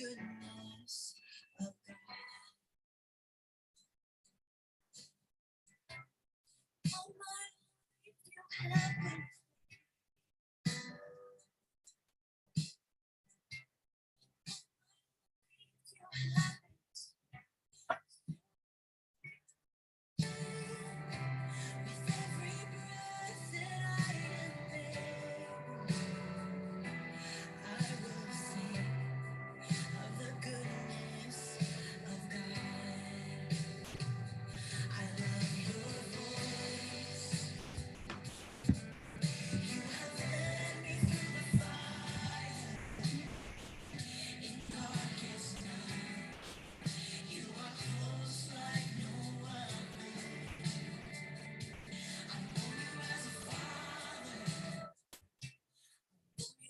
goodness of God. All my life you have been with every breath that I am able. I will sing of the goodness of God. I love your voice. You have led me through the fire in darkest night. You are close like no other. I know you as a father. You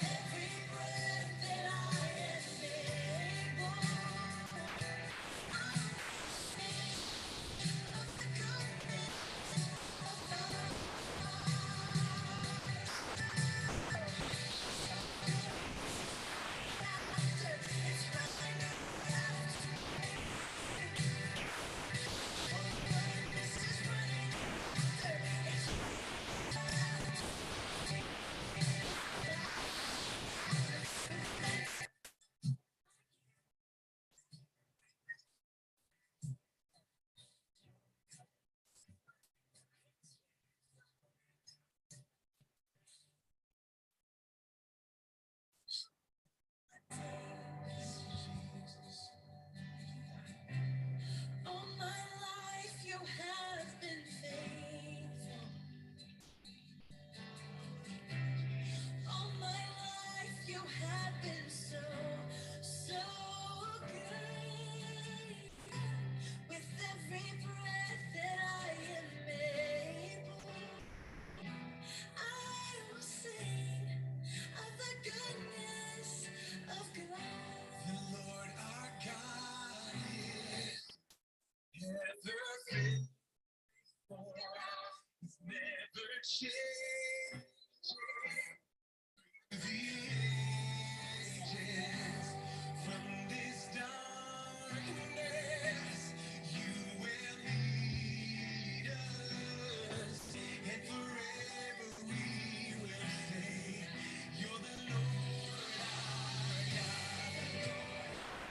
every breath that I am able. The goodness it's running after. Goodness is running after. All my life you have been faithful. All my life you have been so, so good. With every breath that I am able, I will sing of the goodness of God. The Lord our God is ever faithful, never change. The ages from this darkness, you will lead us, and forever we will say, you're the Lord our God,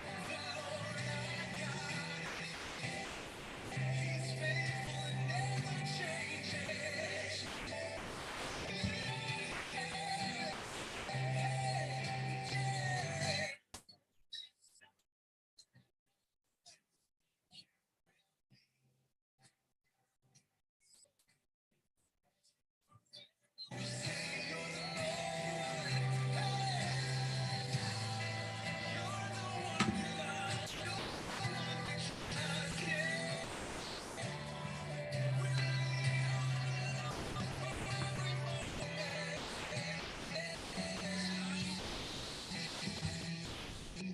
the Lord our God. He's faithful and never changes.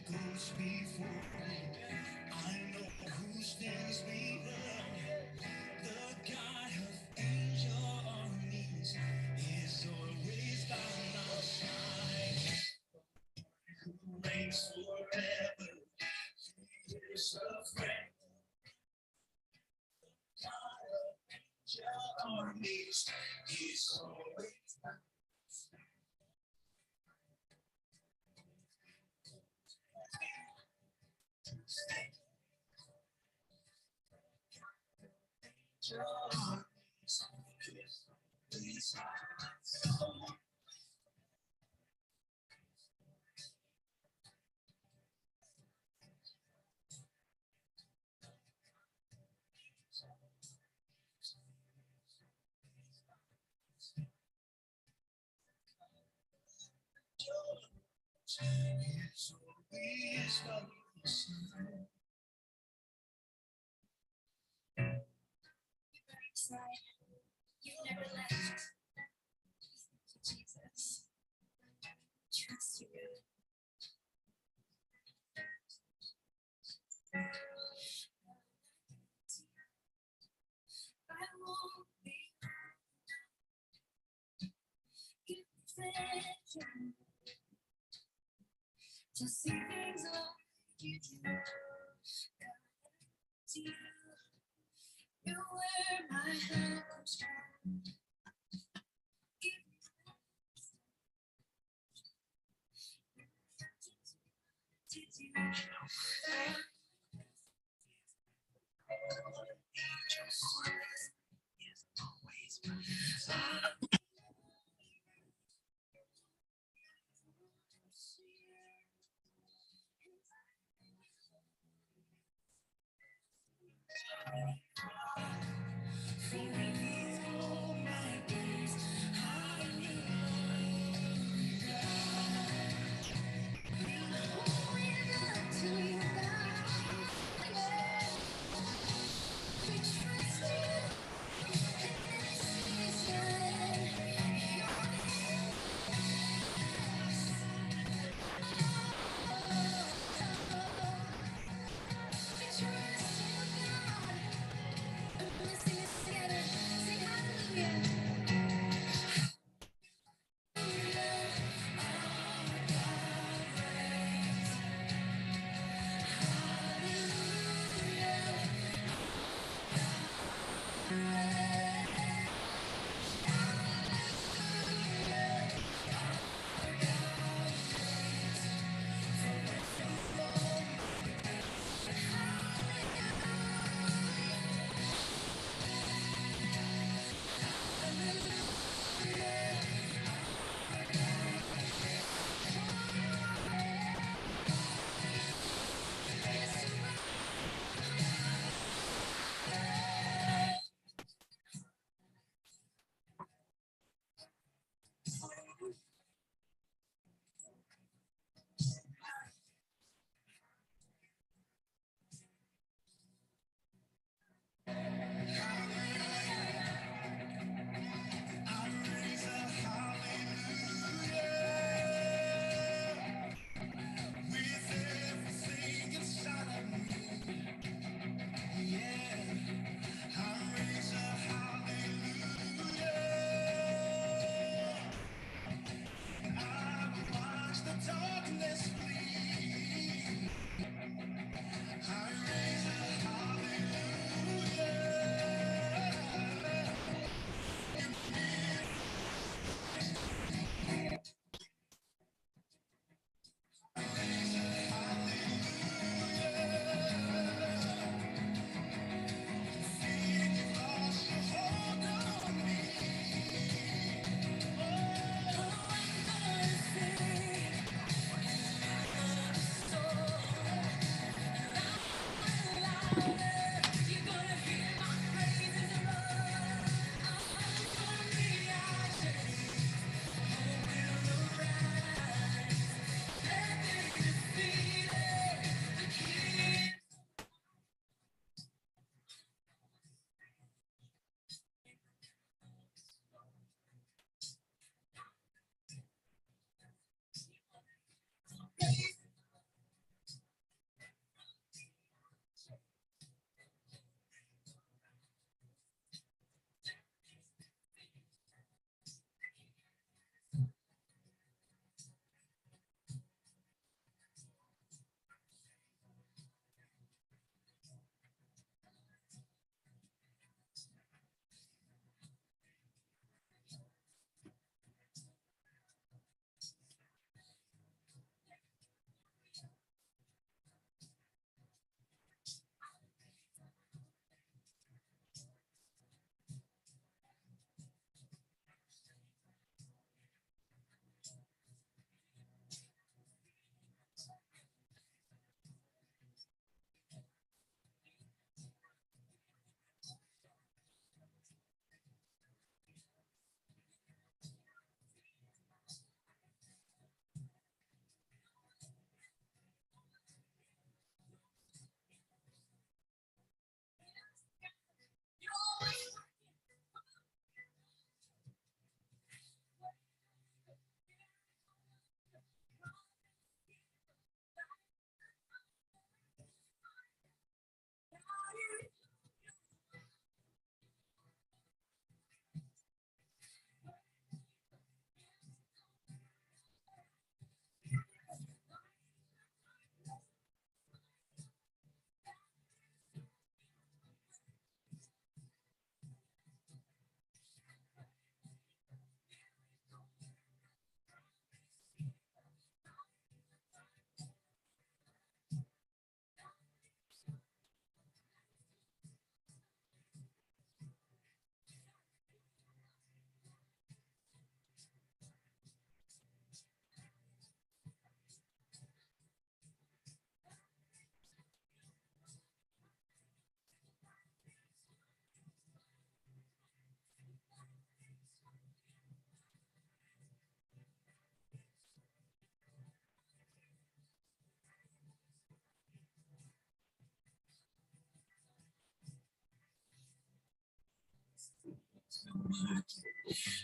Goes before me. I know who stands behind. The God of angel armies is always by my side. Who reigns forever? He is a friend. God of angel armies is always by angel armies. Please, it's always by my side. side. You never left. Jesus. Trust you, God. I won't be give me pleasure to see things like you do. God, to you, you're where my help comes from. Give me to do.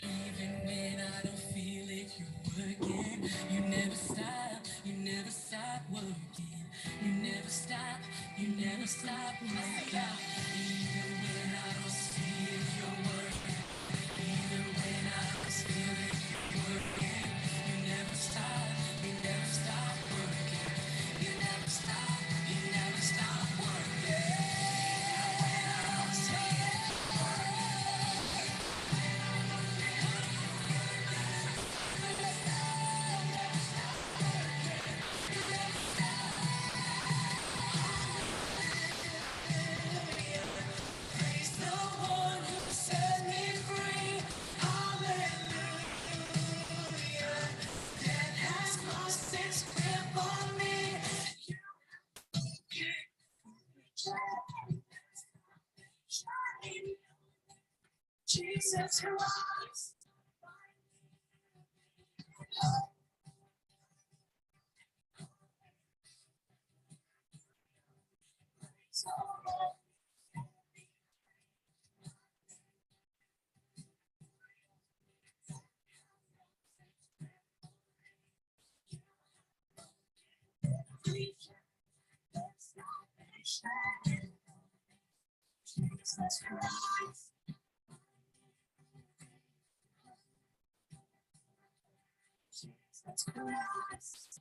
Even when I don't feel it, you're working. You never stop, you never stop working. You never stop, you never stop working. Even when I don't see it, you're working. Even when I don't feel it, you're working. You never stop, you never stop working. You never stop, you never stop working. When I don't see it, praise the one who set me free. Hallelujah. That has lost its grip on me. You shine, Jesus Christ. Jesus Christ. Jesus Christ.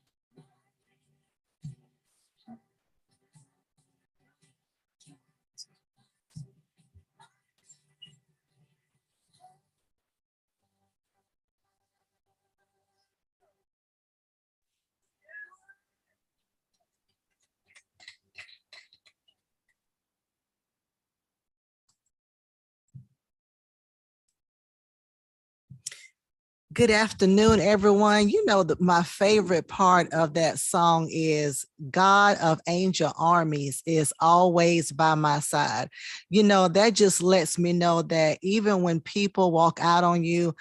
Good afternoon, everyone. You know that my favorite part of that song is God of Angel Armies is always by my side. You know, that just lets me know that even when people walk out on you,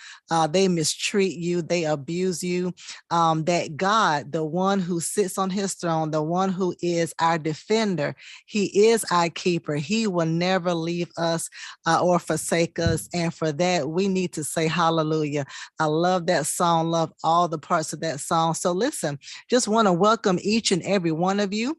they mistreat you, they abuse you, that God, the one who sits on his throne, the one who is our defender, he is our keeper. He will never leave us or forsake us. And for that, we need to say hallelujah. I love that song, love all the parts of that song. So listen, just want to welcome each and every one of you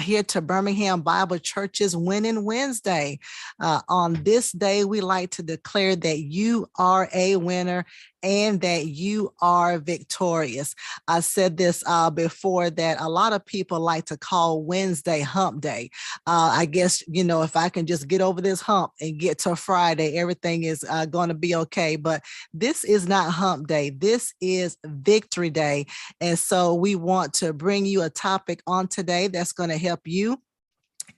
here to Birmingham Bible Church's Winning Wednesday. On this day, we like to declare that you are a winner and that you are victorious. I said this before that a lot of people like to call Wednesday hump day. I guess, you know, if I can just get over this hump and get to Friday, everything is going to be okay. But this is not hump day. This is victory day. And so we want to bring you a topic on today that's going to help you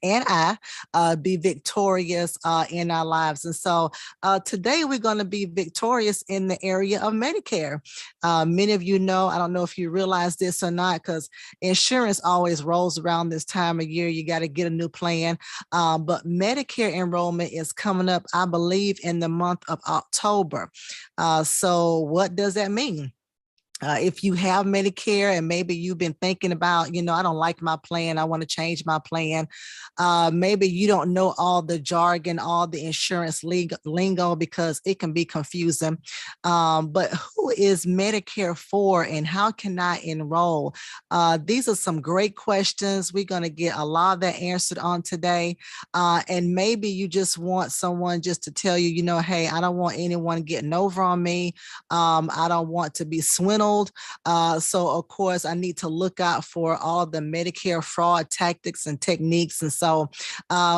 and I be victorious in our lives. And so today we're going to be victorious in the area of Medicare. Many of you know, I don't know if you realize this or not, because insurance always rolls around this time of year. You got to get a new plan. But Medicare enrollment is coming up, I believe, in the month of October. So what does that mean? If you have Medicare and maybe you've been thinking about, you know, I don't like my plan, I want to change my plan. Maybe you don't know all the jargon, all the insurance lingo, because it can be confusing. But who is Medicare for and how can I enroll? These are some great questions. We're going to get a lot of that answered on today. And maybe you just want someone just to tell you, you know, hey, I don't want anyone getting over on me. I don't want to be swindled. So of course I need to look out for all the Medicare fraud tactics and techniques. And so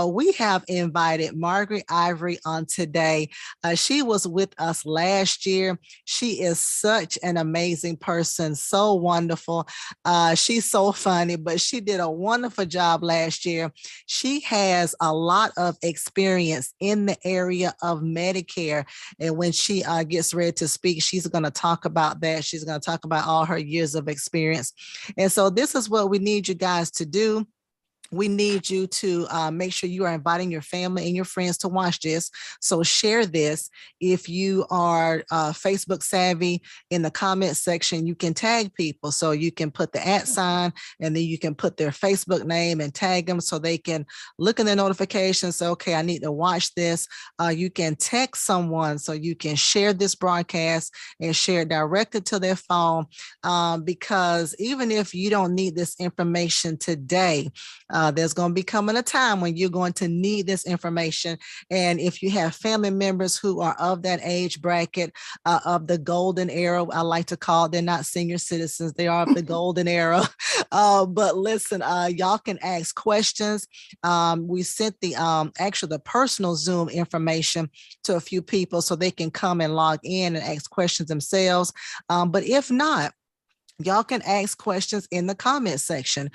we have invited Margaret Ivory on today. She was with us last year. She is such an amazing person, so wonderful. She's so funny, but she did a wonderful job last year. She has a lot of experience in the area of Medicare. And when she gets ready to speak, she's going to talk about that. She's going to talk about all her years of experience. And so this is what we need you guys to do. we need you to make sure you are inviting your family and your friends to watch this. So share this. If you are Facebook savvy, in the comment section, you can tag people. So you can put the @ and then you can put their Facebook name and tag them so they can look in their notifications. So, okay, I need to watch this. You can text someone so you can share this broadcast and share it directly to their phone. Because even if you don't need this information today, there's going to be coming a time when you're going to need this information. And if you have family members who are of that age bracket, of the golden era, I like to call it, they're not senior citizens, they are of the golden era. But listen, y'all can ask questions. We sent the actually the personal Zoom information to a few people so they can come and log in and ask questions themselves. But if not, y'all can ask questions in the comment section.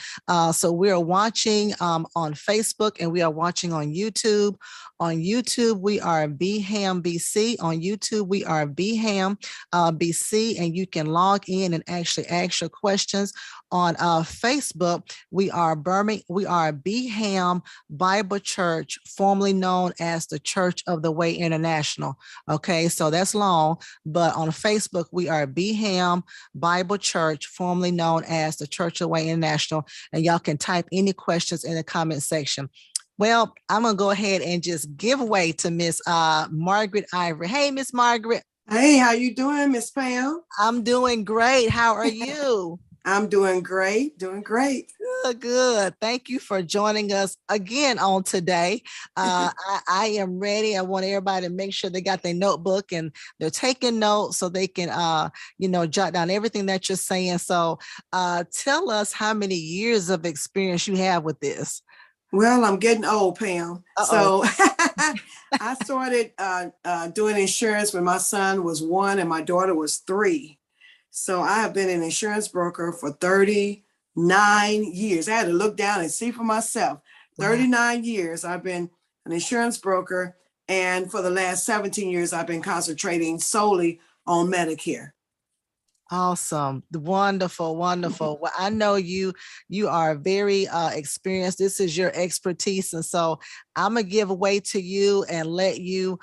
So we are watching on Facebook and we are watching on YouTube. On YouTube, we are BHAM BC. On YouTube, we are BHAM BC, and you can log in and actually ask your questions. On Facebook, we are BHAM Bible Church, formerly known as the Church of the Way International. Okay, so that's long, but on Facebook, we are BHAM Bible Church, formerly known as the Church of the Way International, and y'all can type any questions in the comment section. Well, I'm gonna go ahead and just give way to Miss Margaret Ivory. Hey, Miss Margaret. Hey, how you doing, Miss Pam? I'm doing great. How are you? I'm doing great, doing great. Good, good. Thank you for joining us again on today. I am ready. I want everybody to make sure they got their notebook and they're taking notes so they can, jot down everything that you're saying. So tell us how many years of experience you have with this. Well, I'm getting old, Pam. Uh-oh. So I started doing insurance when my son was 1 and my daughter was 3. So I have been an insurance broker for 39 years. I had to look down and see for myself. 39 years I've been an insurance broker. And for the last 17 years, I've been concentrating solely on Medicare. Awesome. Wonderful, wonderful. Well, I know you are very experienced. This is your expertise. And so I'm gonna give way to you and let you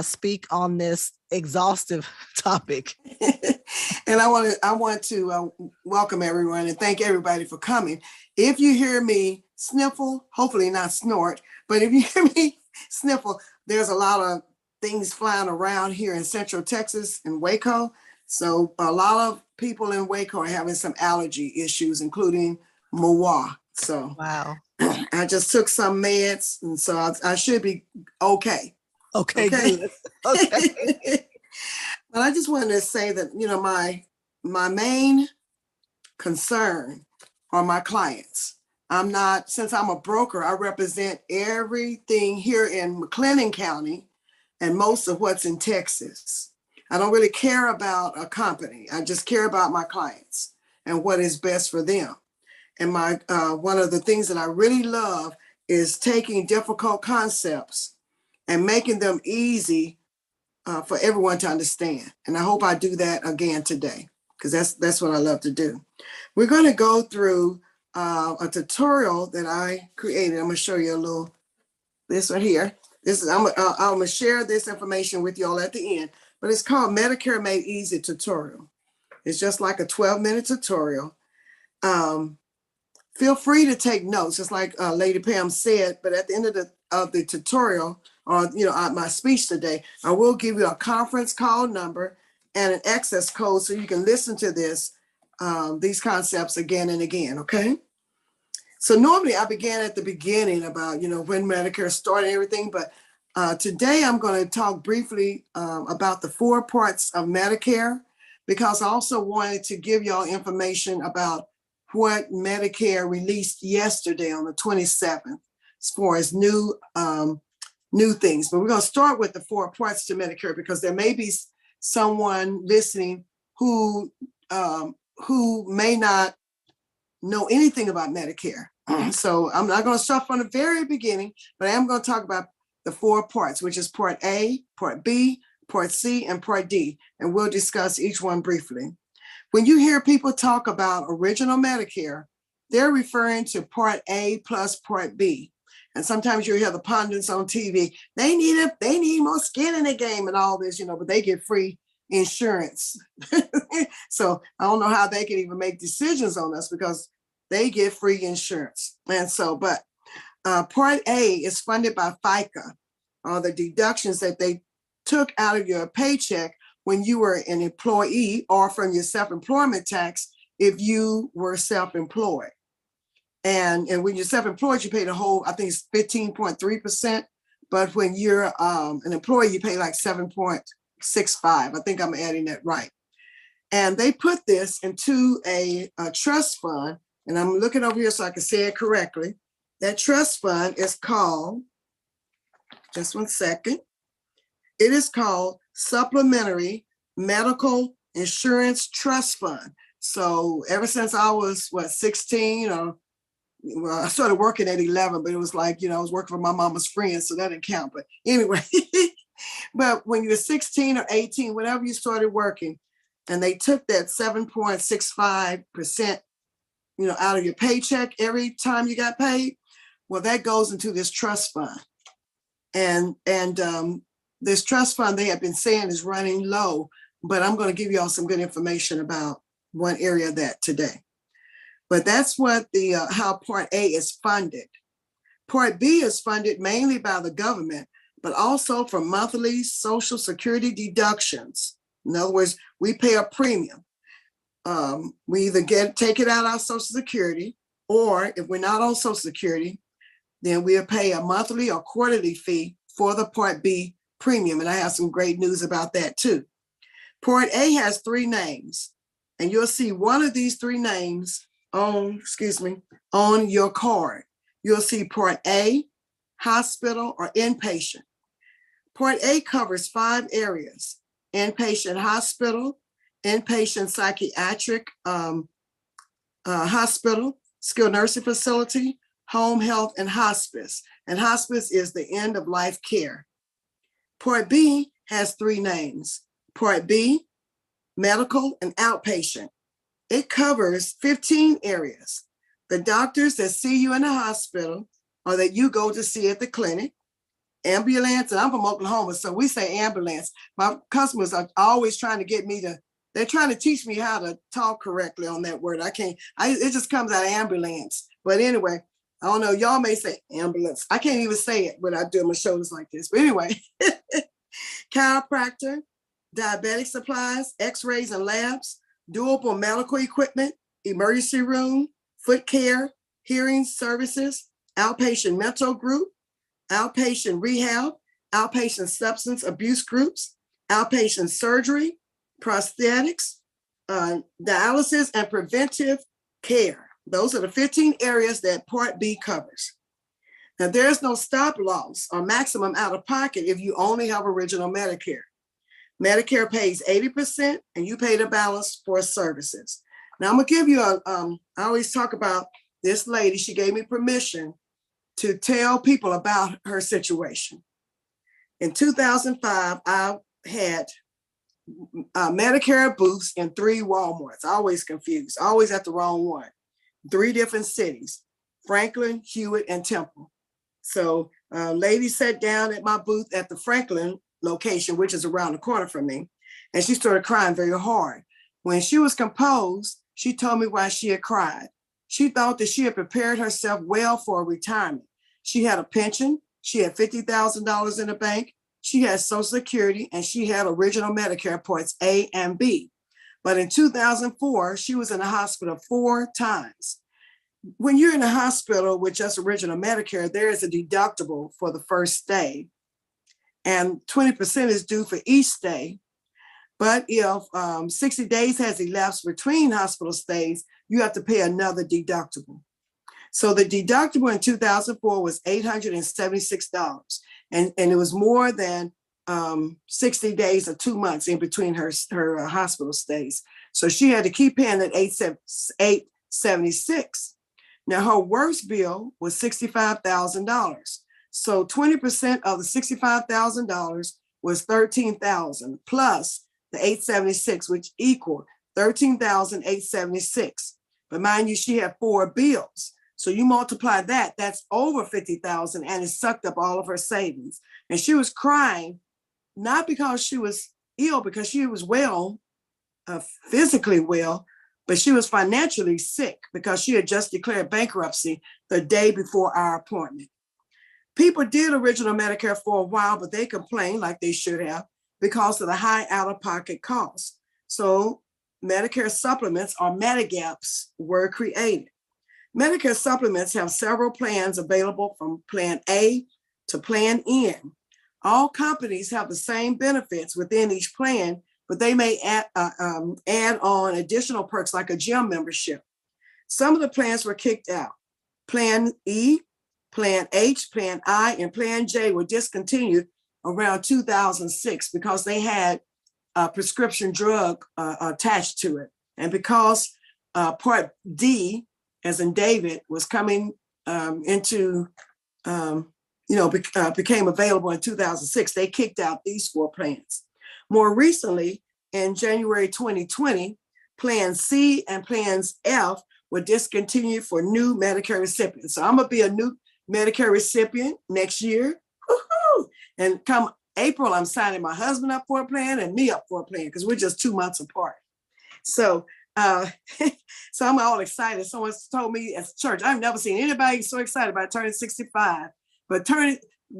speak on this exhaustive topic. And I want to welcome everyone and thank everybody for coming. If you hear me sniffle, hopefully not snort, but if you hear me sniffle, there's a lot of things flying around here in Central Texas and Waco. So a lot of people in Waco are having some allergy issues, including moi. So wow. I just took some meds, and so I should be okay. Okay. Good. Okay. But I just wanted to say that, my main concern are my clients. Since I'm a broker, I represent everything here in McLennan County and most of what's in Texas. I don't really care about a company. I just care about my clients and what is best for them. And one of the things that I really love is taking difficult concepts and making them easy for everyone to understand. And I hope I do that again today, because that's what I love to do. We're going to go through a tutorial that I created. I'm going to show you this right here. I'm going to share this information with you all at the end. But it's called Medicare Made Easy tutorial. It's just like a 12-minute tutorial. Feel free to take notes, just like Lady Pam said, but at the end of the tutorial, or my speech today, I will give you a conference call number and an access code so you can listen to these concepts again and again, okay? So normally I began at the beginning about, when Medicare started and everything, but today I'm going to talk briefly about the 4 parts of Medicare, because I also wanted to give y'all information about what Medicare released yesterday on the 27th as far as new things. But we're going to start with the 4 parts to Medicare, because there may be someone listening who may not know anything about Medicare. So I'm not going to start from the very beginning, but I am going to talk about the 4 parts, which is Part A, Part B, Part C, and Part D. And we'll discuss each one briefly. When you hear people talk about original Medicare, they're referring to Part A plus Part B. And sometimes you'll hear the pundits on TV. They need more skin in the game and all this, but they get free insurance. So I don't know how they can even make decisions on us because they get free insurance. And so, but Part A is funded by FICA, or the deductions that they took out of your paycheck when you were an employee, or from your self-employment tax if you were self-employed. And when you're self-employed, you pay the whole, I think it's 15.3%. But when you're an employee, you pay like 7.65. I think I'm adding that right. And they put this into a trust fund. And I'm looking over here so I can say it correctly. That trust fund is called, just one second. It is called Supplementary Medical Insurance Trust Fund. So ever since I was, 16, or well, I started working at 11, but it was like, I was working for my mama's friends, so that didn't count. But anyway, but when you were 16 or 18, whenever you started working, and they took that 7.65%, out of your paycheck every time you got paid, well, that goes into this trust fund. And this trust fund, they have been saying, is running low, but I'm going to give you all some good information about one area of that today. But that's what how Part A is funded. Part B is funded mainly by the government, but also from monthly Social Security deductions. In other words, we pay a premium. We either take it out of our Social Security, or if we're not on Social Security, then we'll pay a monthly or quarterly fee for the Part B premium. And I have some great news about that too. Part A has 3 names, and you'll see one of these 3 names on your card. You'll see Part A, hospital or inpatient. Part A covers 5 areas: inpatient hospital, inpatient psychiatric hospital, skilled nursing facility, home health, and hospice. And hospice is the end of life care. Part B has 3 names: Part B, medical and outpatient. It covers 15 areas: the doctors that see you in the hospital or that you go to see at the clinic, ambulance, and I'm from Oklahoma, so we say ambulance. My customers are always trying to get me to, they're trying to teach me how to talk correctly on that word. It just comes out of ambulance. But anyway, I don't know, y'all may say ambulance. I can't even say it when I do my shoulders like this. But anyway, chiropractor, diabetic supplies, x-rays and labs, durable medical equipment, emergency room, foot care, hearing services, outpatient mental group, outpatient rehab, outpatient substance abuse groups, outpatient surgery, prosthetics, dialysis, and preventive care. Those are the 15 areas that Part B covers. Now, there's no stop loss or maximum out of pocket if you only have original Medicare. Medicare pays 80% and you pay the balance for services. Now, I'm going to give you I always talk about this lady. She gave me permission to tell people about her situation. In 2005, I had Medicare booths in 3 Walmarts. Always confused, always at the wrong one. 3 different cities: Franklin, Hewitt, and Temple. So lady sat down at my booth at the Franklin location, which is around the corner from me, and she started crying very hard. When she was composed, she told me why she had cried. She thought that she had prepared herself well for retirement. She had a pension, she had $50,000 in the bank, she had Social Security, and she had original Medicare Parts A and B. But in 2004, she was in the hospital 4 times. When you're in the hospital with just original Medicare, there is a deductible for the first stay, and 20% is due for each stay. But if 60 days has elapsed between hospital stays, you have to pay another deductible. So the deductible in 2004 was $876, and it was more than 60 days or 2 months in between her hospital stays. So she had to keep paying that $876. Now, her worst bill was $65,000. So 20% of the $65,000 was $13,000 plus the $876, which equaled $13,876. But mind you, she had 4 bills. So you multiply that, that's over 50,000, and it sucked up all of her savings. And she was crying, not because she was ill, because she was well, physically well, but she was financially sick because she had just declared bankruptcy the day before our appointment. People did original Medicare for a while, but they complained, like they should have, because of the high out-of-pocket costs. So Medicare supplements, or Medigaps, were created. Medicare supplements have several plans available, from Plan A to Plan N. All companies have the same benefits within each plan, but they may add on additional perks like a gym membership. Some of the plans were kicked out. Plan E, Plan H, Plan I, and Plan J were discontinued around 2006 because they had a prescription drug attached to it. And because Part D, as in David, was coming became available in 2006, they kicked out these 4 plans. More recently, in January 2020, Plan C and Plans F were discontinued for new Medicare recipients. So I'm gonna be a new Medicare recipient next year. Woo-hoo! And come April, I'm signing my husband up for a plan and me up for a plan, because we're just 2 months apart. So so I'm all excited. Someone told me at church, I've never seen anybody so excited about turning 65, but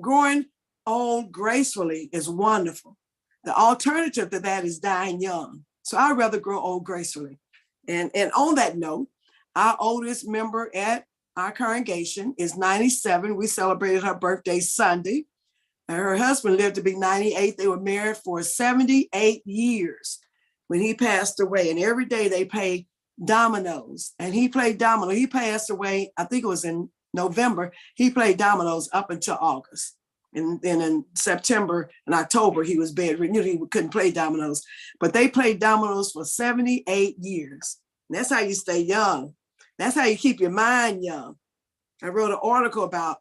growing old gracefully is wonderful. The alternative to that is dying young. So I'd rather grow old gracefully. And on that note, our oldest member at our congregation is 97. We celebrated her birthday Sunday. And her husband lived to be 98. They were married for 78 years when he passed away. And every day they played dominoes. And he played domino. He passed away, I think it was in November. He played dominoes up until August. And then in September and October, he was bedridden. He couldn't play dominoes. But they played dominoes for 78 years. And that's how you stay young. That's how you keep your mind young. I wrote an article about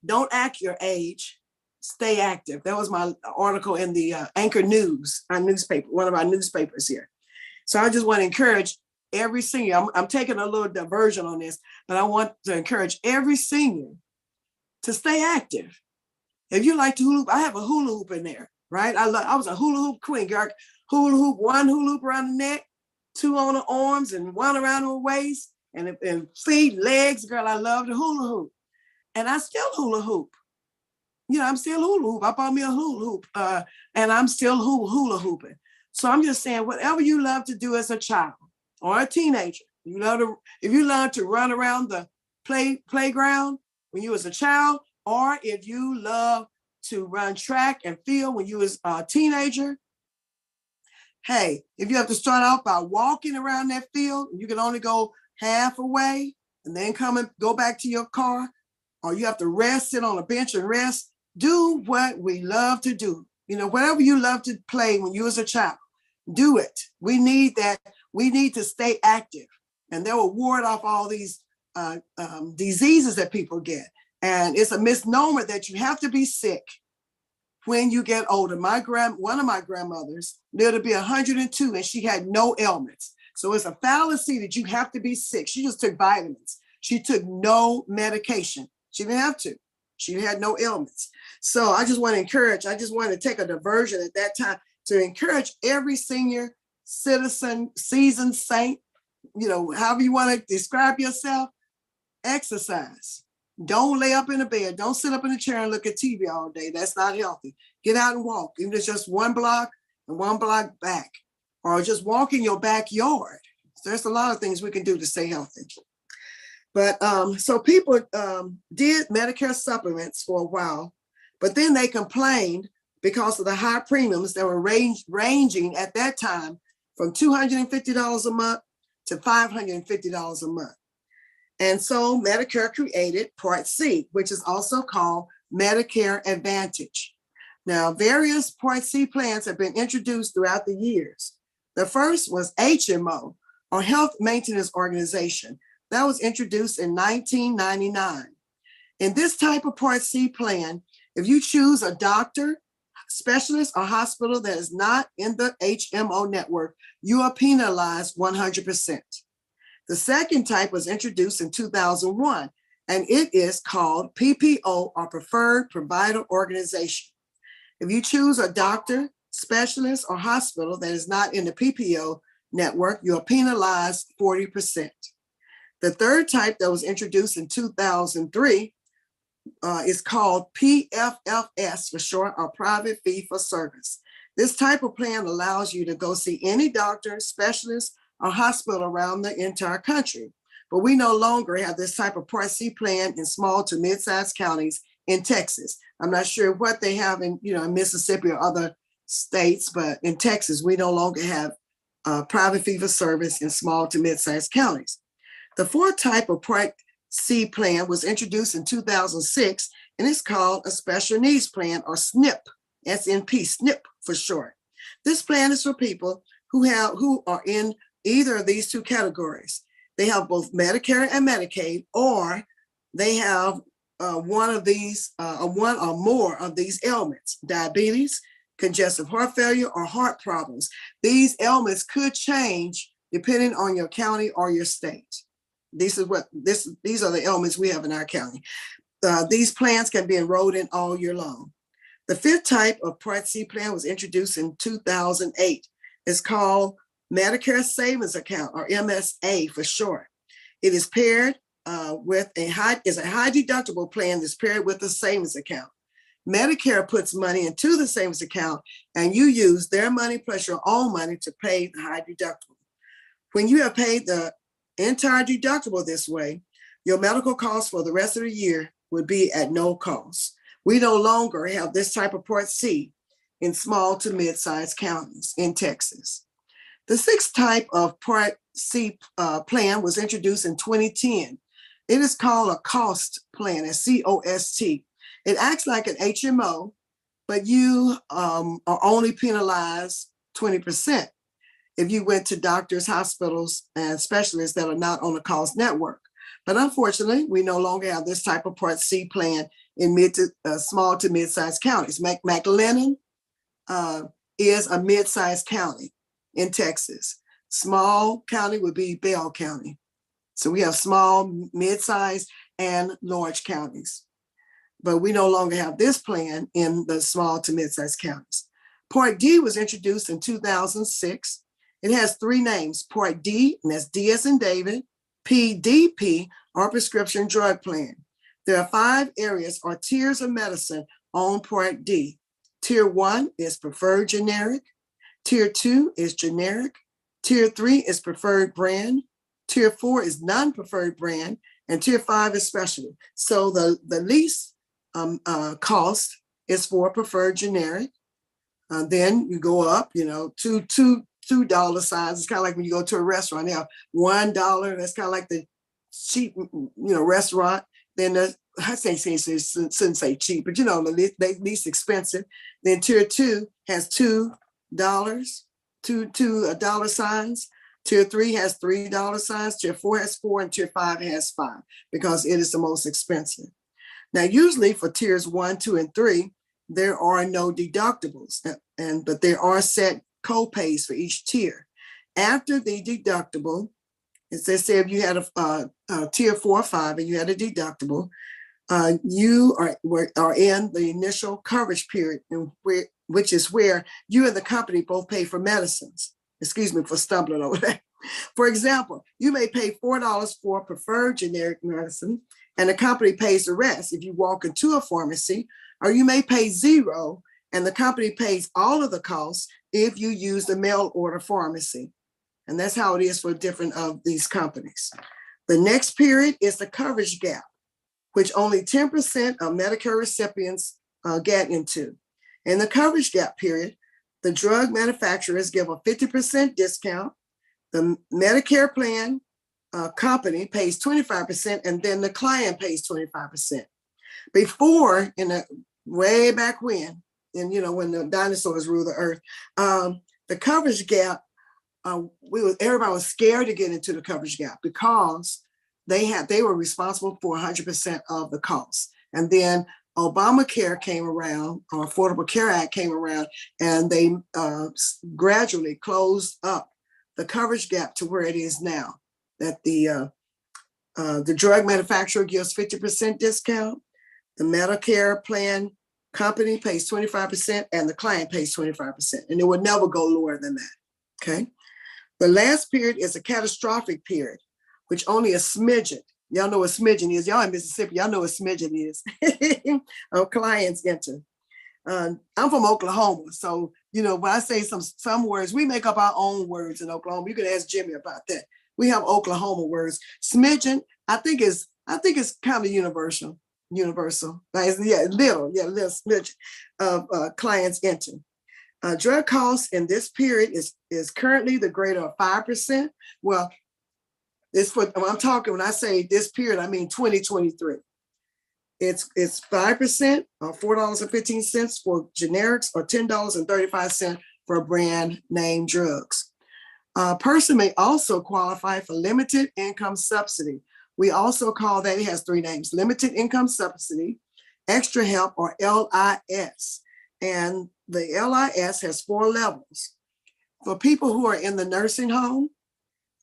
don't act your age, stay active. That was my article in the Anchor News, our newspaper, one of our newspapers here. So I just want to encourage every senior. I'm taking a little diversion on this, but I want to encourage every senior to stay active. If you like to hula hoop, I have a hula hoop in there, right? I was a hula hoop queen. Hula hoop, 1 hula hoop around the neck, 2 on the arms, and 1 around the waist, and feet, legs. Girl, I love the hula hoop. And I still hula hoop. I'm still hula hoop. I bought me a hula hoop, and I'm still hula hooping. So I'm just saying, whatever you love to do as a child or a teenager, if you love to run around the playground when you was a child, or if you love to run track and field when you was a teenager, hey, if you have to start off by walking around that field, you can only go half away and then come and go back to your car, or you have to sit on a bench and rest. Do what we love to do. Whatever you love to play when you was a child, do it. We need that. We need to stay active, and that will ward off all these diseases that people get. And it's a misnomer that you have to be sick when you get older. One of my grandmothers lived to be 102, and she had no ailments. So it's a fallacy that you have to be sick. She just took vitamins. She took no medication. She didn't have to. She had no ailments. So I just want to take a diversion at that time to encourage every senior citizen, seasoned saint, however you want to describe yourself, exercise. Don't lay up in the bed. Don't sit up in the chair and look at TV all day. That's not healthy. Get out and walk. Even if it's just 1 block and 1 block back, or just walk in your backyard. So there's a lot of things we can do to stay healthy. But so people did Medicare supplements for a while, but then they complained because of the high premiums that were ranging at that time from $250 a month to $550 a month. And so Medicare created Part C, which is also called Medicare Advantage. Now, various Part C plans have been introduced throughout the years. The first was HMO, or Health Maintenance Organization. That was introduced in 1999. In this type of Part C plan, if you choose a doctor, specialist, or hospital that is not in the HMO network, you are penalized 100%. The second type was introduced in 2001, and it is called PPO, or Preferred Provider Organization. If you choose a doctor, specialist, or hospital that is not in the PPO network, you're penalized 40%. The third type that was introduced in 2003 is called PFFS for short, or Private Fee for Service. This type of plan allows you to go see any doctor, specialist, or hospital around the entire country. But we no longer have this type of Part C plan in small to mid-sized counties in Texas. I'm not sure what they have in, in Mississippi or other states, but in Texas, we no longer have private fee for service in small to mid-sized counties. The fourth type of Part C plan was introduced in 2006, and it's called a Special Needs Plan, or SNP, SNP, SNP for short. This plan is for people who are in either of these two categories. They have both Medicare and Medicaid, or they have one or more of these ailments: diabetes, congestive heart failure, or heart problems. These ailments could change depending on your county or your state. These are the ailments we have in our county. These plans can be enrolled in all year long. The fifth type of Part C plan was introduced in 2008. It's called Medicare Savings Account, or MSA for short. It is paired with a high deductible plan that's paired with a savings account. Medicare puts money into the savings account, and you use their money plus your own money to pay the high deductible. When you have paid the entire deductible this way, your medical costs for the rest of the year would be at no cost. We no longer have this type of Part C in small to mid-sized counties in Texas. The sixth type of Part C plan was introduced in 2010. It is called a COST plan, a COST. It acts like an HMO, but you are only penalized 20% if you went to doctors, hospitals, and specialists that are not on the COST network. But unfortunately, we no longer have this type of Part C plan in small to mid-sized counties. McLennan is a mid-sized county in Texas. Small county would be Bell County. So we have small, mid-sized, and large counties. But we no longer have this plan in the small to mid-sized counties. Part D was introduced in 2006. It has three names: Part D, and that's D as in David, PDP, or Prescription Drug Plan. There are 5 areas or tiers of medicine on Part D. Tier 1 is preferred generic. Tier 2 is generic. Tier 3 is preferred brand. Tier 4 is non-preferred brand. And Tier 5 is specialty. So the least cost is for preferred generic. Then you go up, $2 signs. It's kind of like when you go to a restaurant, they have $1. That's kind of like the cheap, restaurant. Then I shouldn't say cheap, but the least expensive. Then Tier 2 has $2, two dollar signs. Tier 3 has $3 signs. Tier 4 has 4, and Tier 5 has 5 because it is the most expensive. Now, usually for tiers 1, 2, and 3, there are no deductibles, but there are set co-pays for each tier. After the deductible, as they say, if you had a tier 4 or 5 and you had a deductible, you are in the initial coverage period, which is where you and the company both pay for medicines. Excuse me for stumbling over that. For example, you may pay $4 for preferred generic medicine, and the company pays the rest if you walk into a pharmacy, or you may pay $0, and the company pays all of the costs if you use the mail order pharmacy. And that's how it is for different of these companies. The next period is the coverage gap, which only 10% of Medicare recipients get into. In the coverage gap period, the drug manufacturers give a 50% discount. The Medicare plan company pays 25%, and then the client pays 25%. Before, way back when the dinosaurs ruled the earth, the coverage gap, everybody was scared to get into the coverage gap because they were responsible for 100% of the costs. And then Obamacare came around, or Affordable Care Act came around, and they gradually closed up the coverage gap to where it is now. that the drug manufacturer gives 50% discount. The Medicare plan company pays 25% and the client pays 25%. And it would never go lower than that. Okay. The last period is a catastrophic period, which only a smidgen, y'all know what smidgen is. Y'all in Mississippi, y'all know what smidgen is. Of clients enter. I'm from Oklahoma. So, you know, when I say some words, we make up our own words in Oklahoma. You can ask Jimmy about that. We have Oklahoma words. Smidgen, I think it's kind of universal. Like, little smidgen of clients enter. Drug costs in this period is currently the greater of 5%. Well, it's for, when I say this period, I mean 2023. It's 5% or $4.15 for generics or $10.35 for brand name drugs. A person may also qualify for limited income subsidy. We also call that, it has three names: limited income subsidy, extra help, or LIS. And the LIS has 4 levels. For people who are in the nursing home,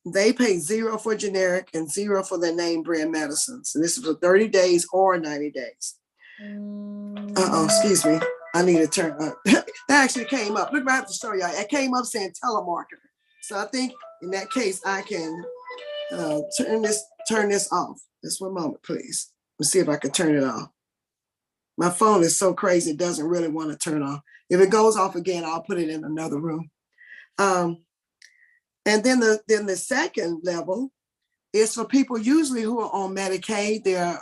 they pay $0 for generic and $0 for their name brand medicines. And this is for 30 days or 90 days. Excuse me. I need to turn up. That actually came up. Look, I have to show y'all. It came up saying telemarketer. So I think in that case, I can turn this off. Just one moment, please. Let's see if I can turn it off. My phone is so crazy, it doesn't really want to turn off. If it goes off again, I'll put it in another room. And then the second level is for people usually who are on Medicaid. They're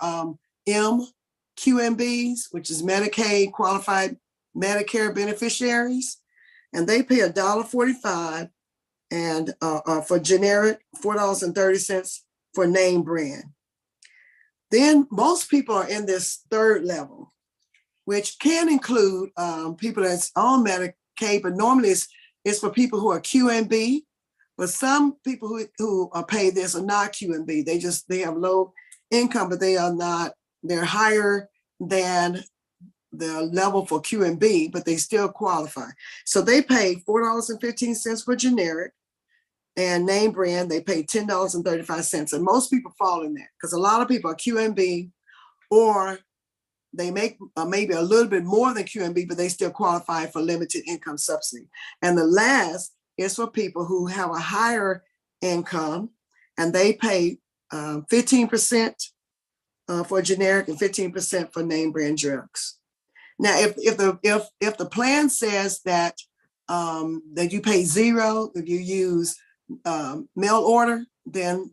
MQMBs, which is Medicaid qualified Medicare beneficiaries, and they pay $1.45 and for generic, $4.30 for name brand. Then most people are in this third level, which can include people that's on Medicaid, but normally it's for people who are QMB. But some people who are paid this are not QMB. They have low income, but they're higher than the level for QMB, but they still qualify. So they pay $4.15 for generic, and name brand, they pay $10.35. And most people fall in there because a lot of people are QMB, or they make maybe a little bit more than QMB, but they still qualify for limited income subsidy. And the last is for people who have a higher income, and they pay 15% for generic and 15% for name brand drugs. Now, if the plan says that that you pay $0 if you use mail order, then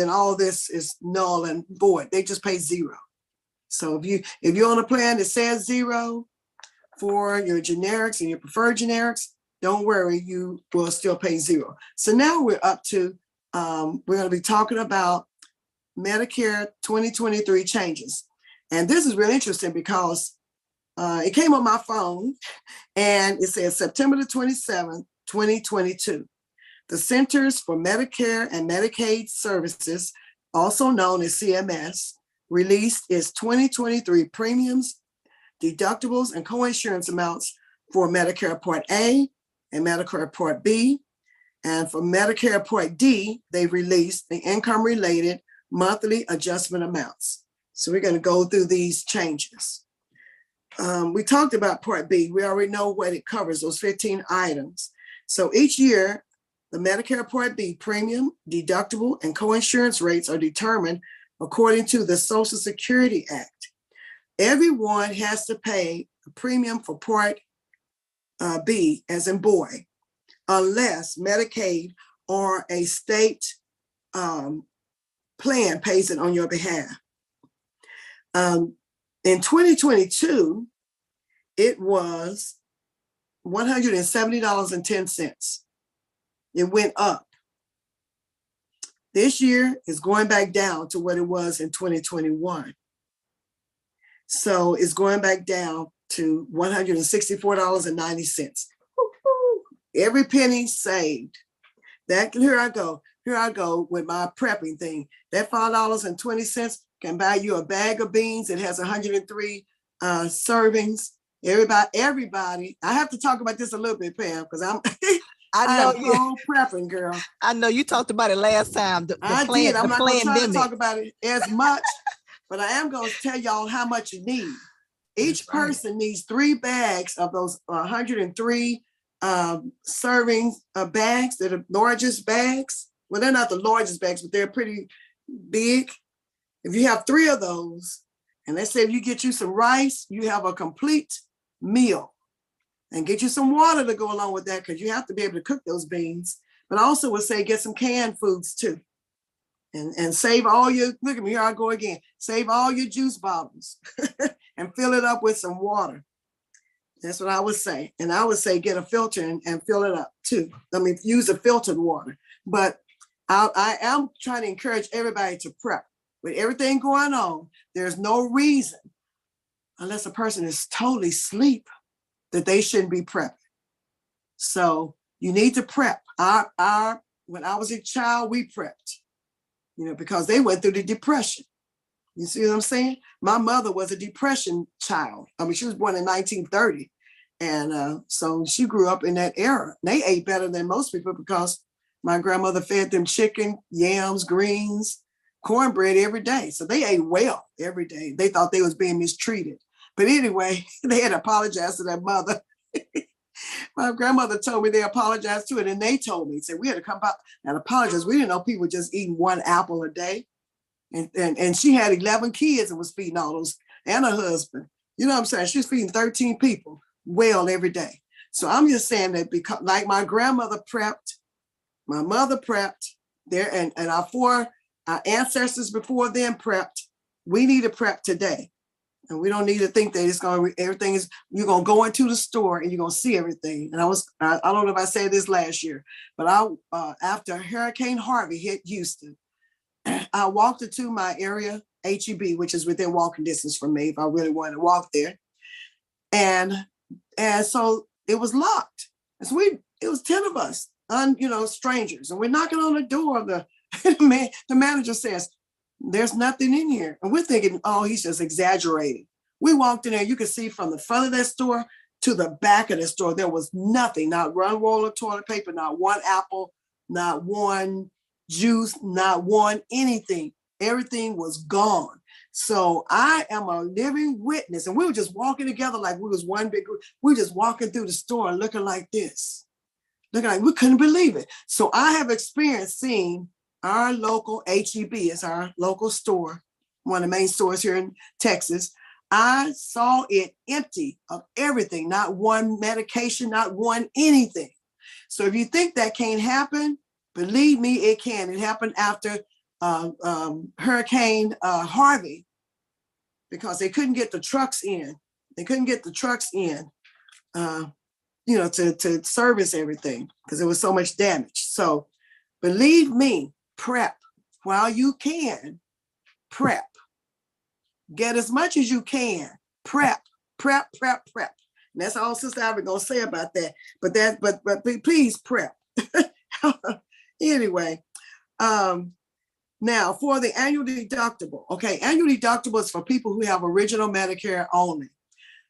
all this is null and void. They just pay $0. So if you're on a plan that says $0 for your generics and your preferred generics, don't worry, you will still pay $0. So now we're up to, we're going to be talking about Medicare 2023 changes. And this is really interesting because it came on my phone and it says September the 27th, 2022. The Centers for Medicare and Medicaid Services, also known as CMS, released its 2023 premiums, deductibles, and coinsurance amounts for Medicare Part A and Medicare Part B. And for Medicare Part D, they released the income-related monthly adjustment amounts. So we're going to go through these changes. We talked about Part B. We already know what it covers, those 15 items. So each year, the Medicare Part B premium, deductible, and coinsurance rates are determined according to the Social Security Act. Everyone has to pay a premium for Part B, as in boy, unless Medicaid or a state plan pays it on your behalf. In 2022, it was $170.10. It went up. This year is going back down to what it was in 2021. So it's going back down to $164.90. Every penny saved. Here I go with my prepping thing. That $5.20 can buy you a bag of beans. It has 103 servings. Everybody. I have to talk about this a little bit, Pam, because I I know am you. whole prepping, girl. I know you talked about it last time. The I did. I'm the not going to try to pandemic. talk about it as much, but I am going to tell y'all how much you need. Each That's right. person needs 3 bags of those 103 serving bags. They're the largest bags. Well, they're not the largest bags, but they're pretty big. If you have 3 of those, and let's say if you get you some rice, you have a complete meal. And get you some water to go along with that, because you have to be able to cook those beans. But I also would say get some canned foods too. And save all your, look at me, here I go again. Save all your juice bottles and fill it up with some water. That's what I would say. And I would say get a filter and fill it up too. I mean, use a filtered water. But I am trying to encourage everybody to prep. With everything going on, there's no reason, unless a person is totally asleep, that they shouldn't be prepping. So you need to prep. When I was a child, we prepped, because they went through the Depression. You see what I'm saying? My mother was a Depression child. I mean, she was born in 1930. And so she grew up in that era. They ate better than most people because my grandmother fed them chicken, yams, greens, cornbread every day. So they ate well every day. They thought they was being mistreated. But anyway, they had to apologize to their mother. My grandmother told me they apologized to it, and they told me, said we had to come out and apologize. We didn't know people were just eating 1 apple a day. And she had 11 kids and was feeding all those, and her husband. You know what I'm saying? She was feeding 13 people well every day. So I'm just saying that because, like my grandmother prepped, my mother prepped, there, and our ancestors before them prepped, we need to prep today. And we don't need to think that you're going to go into the store and you're going to see everything. And I don't know if I said this last year, but after Hurricane Harvey hit Houston, I walked into my area, HEB, which is within walking distance from me if I really wanted to walk there. And so it was locked. And so it was 10 of us, strangers. And we're knocking on the door of the manager says, there's nothing in here. And we're thinking, oh, he's just exaggerating. We walked in there, you could see from the front of that store to the back of the store, there was nothing, not one roll of toilet paper, not one apple, not one juice, not one anything. Everything was gone. So I am a living witness. And we were just walking together like we was one big group. We were just walking through the store looking like this, looking like we couldn't believe it. So I have experienced seeing our local HEB, is our local store, one of the main stores here in Texas. I saw it empty of everything, not one medication, not one anything. So if you think that can't happen, believe me, it can. It happened after Hurricane Harvey, because they couldn't get the trucks in. They couldn't get the trucks in, to service everything because there was so much damage. So believe me, prep while you can. Prep. Get as much as you can. Prep. And that's all Sister Ivory gonna say about that. But please prep. Anyway, now for the annual deductible. Okay, annual deductible is for people who have original Medicare only.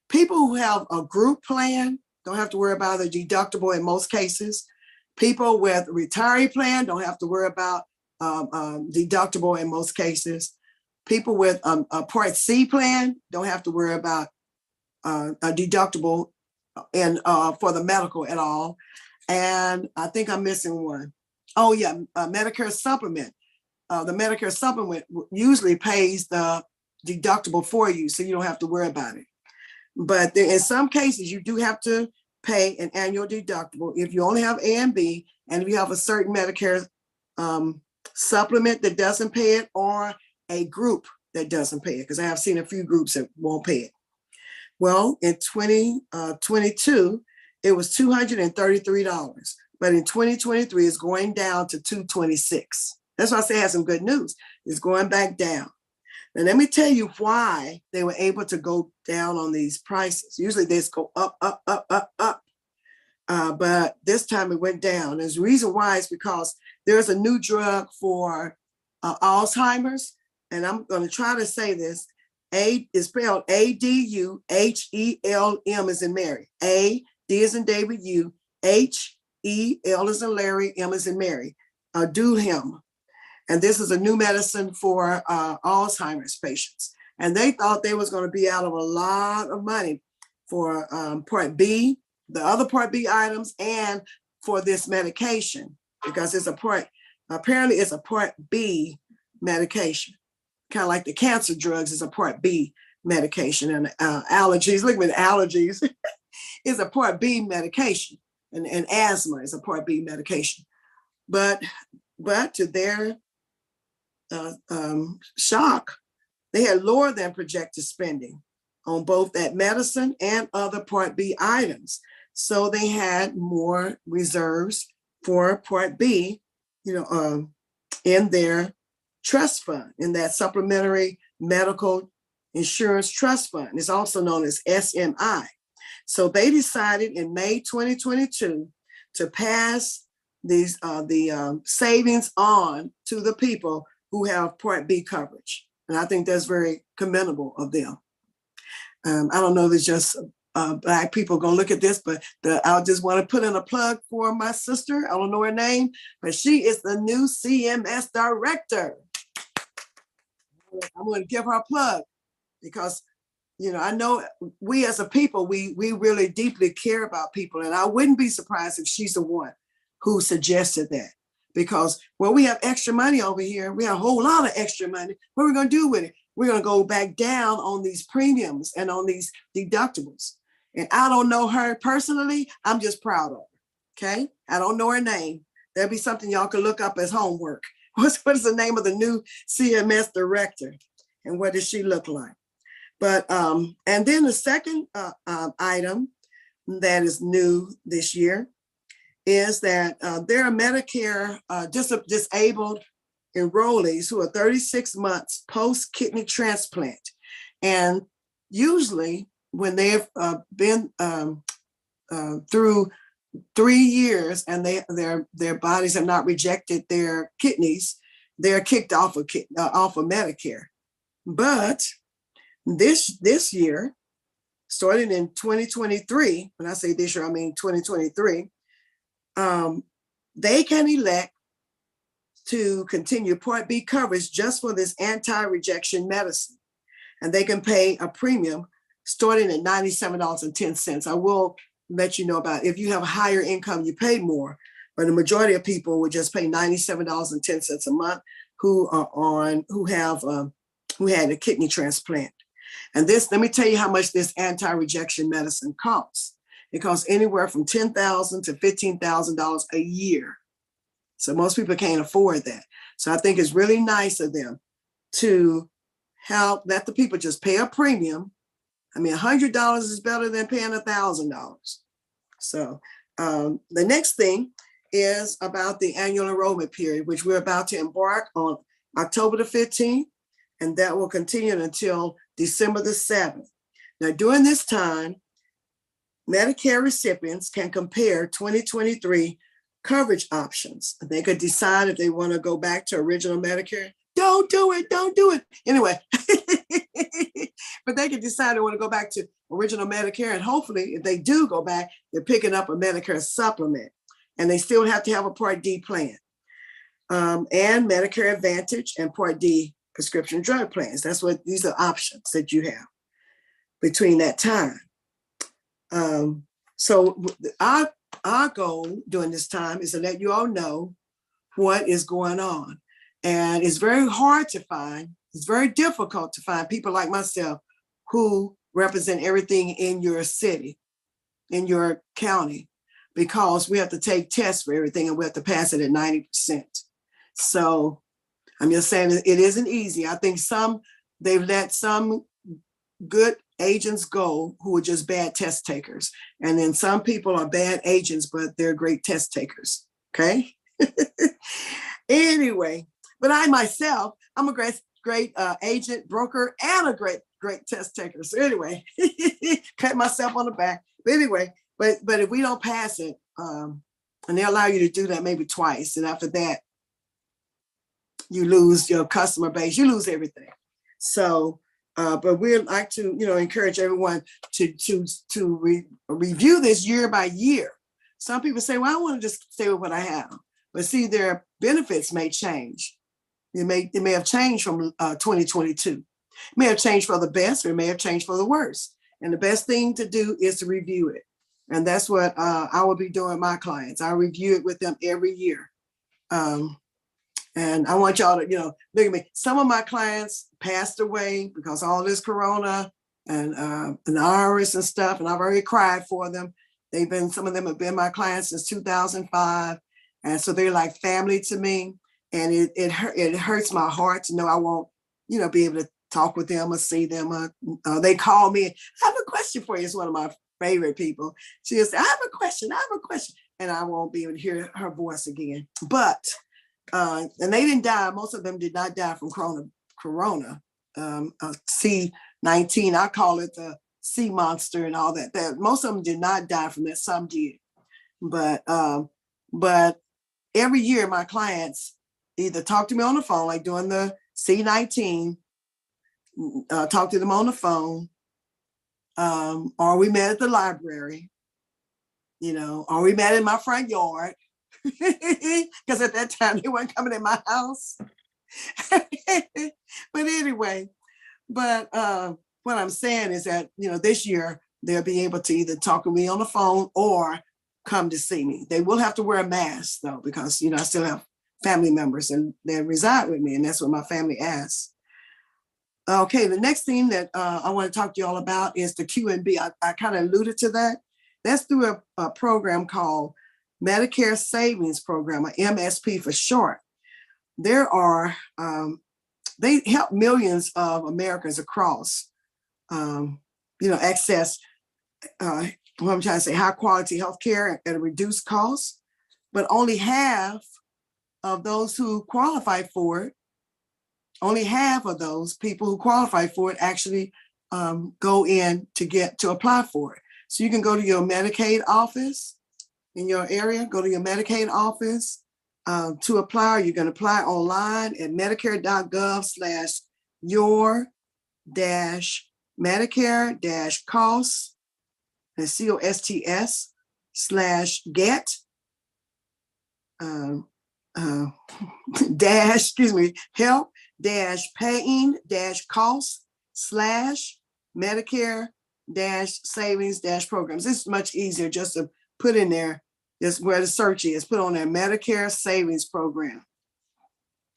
People who have a group plan don't have to worry about the deductible in most cases. People with a retiree plan don't have to worry about deductible in most cases. People with a Part C plan don't have to worry about a deductible for the medical at all. And I think I'm missing one. Oh yeah, Medicare supplement. The Medicare supplement usually pays the deductible for you, so you don't have to worry about it. But in some cases, you do have to pay an annual deductible if you only have A and B, and if you have a certain Medicare supplement that doesn't pay it, or a group that doesn't pay it, because I have seen a few groups that won't pay it. Well, in 2022, it was $233, but in 2023, it's going down to $226. That's why I say I have some good news. It's going back down. And let me tell you why they were able to go down on these prices. Usually they just go up, up, up, up, up. But this time it went down. There's a reason why is because there's a new drug for Alzheimer's. And I'm going to try to say this. A is spelled ADUHELM as in Mary. A, D as in David, U, HELM. E, L as in Larry, M as in Mary, Aduhelm. And this is a new medicine for Alzheimer's patients. And they thought they was going to be out of a lot of money for Part B, the other Part B items, and for this medication, because apparently it's a Part B medication, kind of like the cancer drugs is a Part B medication, and allergies, look at allergies, is a Part B medication, and asthma is a Part B medication. But to their shock, they had lower than projected spending on both that medicine and other Part B items. So they had more reserves for Part B, in their trust fund, in that supplementary medical insurance trust fund. It's also known as SMI. So they decided in May 2022 to pass the savings on to the people who have Part B coverage. And I think that's very commendable of them. I don't know if it's just Black people gonna look at this, but I just want to put in a plug for my sister. I don't know her name, but she is the new CMS director. I'm going to give her a plug because, I know we as a people, we really deeply care about people. And I wouldn't be surprised if she's the one who suggested that. Because we have extra money over here. We have a whole lot of extra money. What are we going to do with it? We're going to go back down on these premiums and on these deductibles. And I don't know her personally. I'm just proud of her. Okay. I don't know her name. That'd be something y'all could look up as homework. What is the name of the new CMS director? And what does she look like? But, and then the second item that is new this year is that there are Medicare disabled enrollees who are 36 months post-kidney transplant. And usually when they've been through 3 years and their bodies have not rejected their kidneys, they're kicked off of Medicare. But this year, starting in 2023, when I say this year, I mean 2023, they can elect to continue Part B coverage just for this anti-rejection medicine. And they can pay a premium starting at $97.10. I will let you know about if you have a higher income, you pay more, but the majority of people would just pay $97.10 a month who had a kidney transplant. And this, let me tell you how much this anti-rejection medicine costs. It costs anywhere from $10,000 to $15,000 a year. So most people can't afford that. So I think it's really nice of them to let the people just pay a premium. I mean, $100 is better than paying $1,000. So the next thing is about the annual enrollment period, which we're about to embark on October the 15th, and that will continue until December the 7th. Now, during this time, Medicare recipients can compare 2023 coverage options. They could decide if they want to go back to original Medicare. Don't do it. Anyway, but they can decide they want to go back to original Medicare. And hopefully, if they do go back, they're picking up a Medicare supplement. And they still have to have a Part D plan. And Medicare Advantage and Part D prescription drug plans. These are options that you have between that time. So our goal during this time is to let you all know what is going on. And it's very hard to find, it's very difficult to find people like myself who represent everything in your city, in your county, because we have to take tests for everything and we have to pass it at 90%. So I'm just saying it isn't easy. I think they've let some good agents go who are just bad test takers. And then some people are bad agents, but they're great test takers. Okay. Anyway, but I myself, I'm a great agent, broker, and a great test taker. So anyway, pat myself on the back. But anyway, but if we don't pass it, and they allow you to do that maybe twice, and after that, you lose your customer base, you lose everything. So, but we'd like to, encourage everyone to review this year by year. Some people say, well, I want to just stay with what I have. But see, their benefits may change. It may have changed from 2022. It may have changed for the best, or it may have changed for the worst. And the best thing to do is to review it. And that's what I will be doing with my clients. I review it with them every year. And I want y'all to, look at me. Some of my clients passed away because all this corona and the IRS and stuff, and I've already cried for them. Some of them have been my clients since 2005. And so they're like family to me. And it hurts my heart to know I won't, be able to talk with them or see them. They call me, I have a question for you. It's one of my favorite people. She'll say, I have a question. And I won't be able to hear her voice again. But, and they didn't die. Most of them did not die from corona. C-19, I call it the sea monster and all that. Most of them did not die from that. Some did. But every year my clients either talk to me on the phone, like during the C-19, talk to them on the phone, or we met at the library, or we met in my front yard, because at that time they weren't coming in my house. But anyway, what I'm saying is that, this year they'll be able to either talk to me on the phone or come to see me. They will have to wear a mask though, because, I still have family members and they reside with me, and that's what my family asks. Okay, the next thing that I want to talk to you all about is the QNB. I kind of alluded to that. That's through a program called Medicare Savings Program, or MSP for short. They help millions of Americans across, access, what I'm trying to say, high quality healthcare at a reduced cost, but only half of those who qualify for it, only half of those people who qualify for it actually go in to apply for it. So you can go to your Medicaid office in your area, go to your Medicaid office to apply. You can apply online at medicare.gov/your-medicare-costs, that's COSTS/get help-paying-costs/Medicare-savings-programs. This is much easier just to put in there, just where the search is, put on there Medicare Savings Program.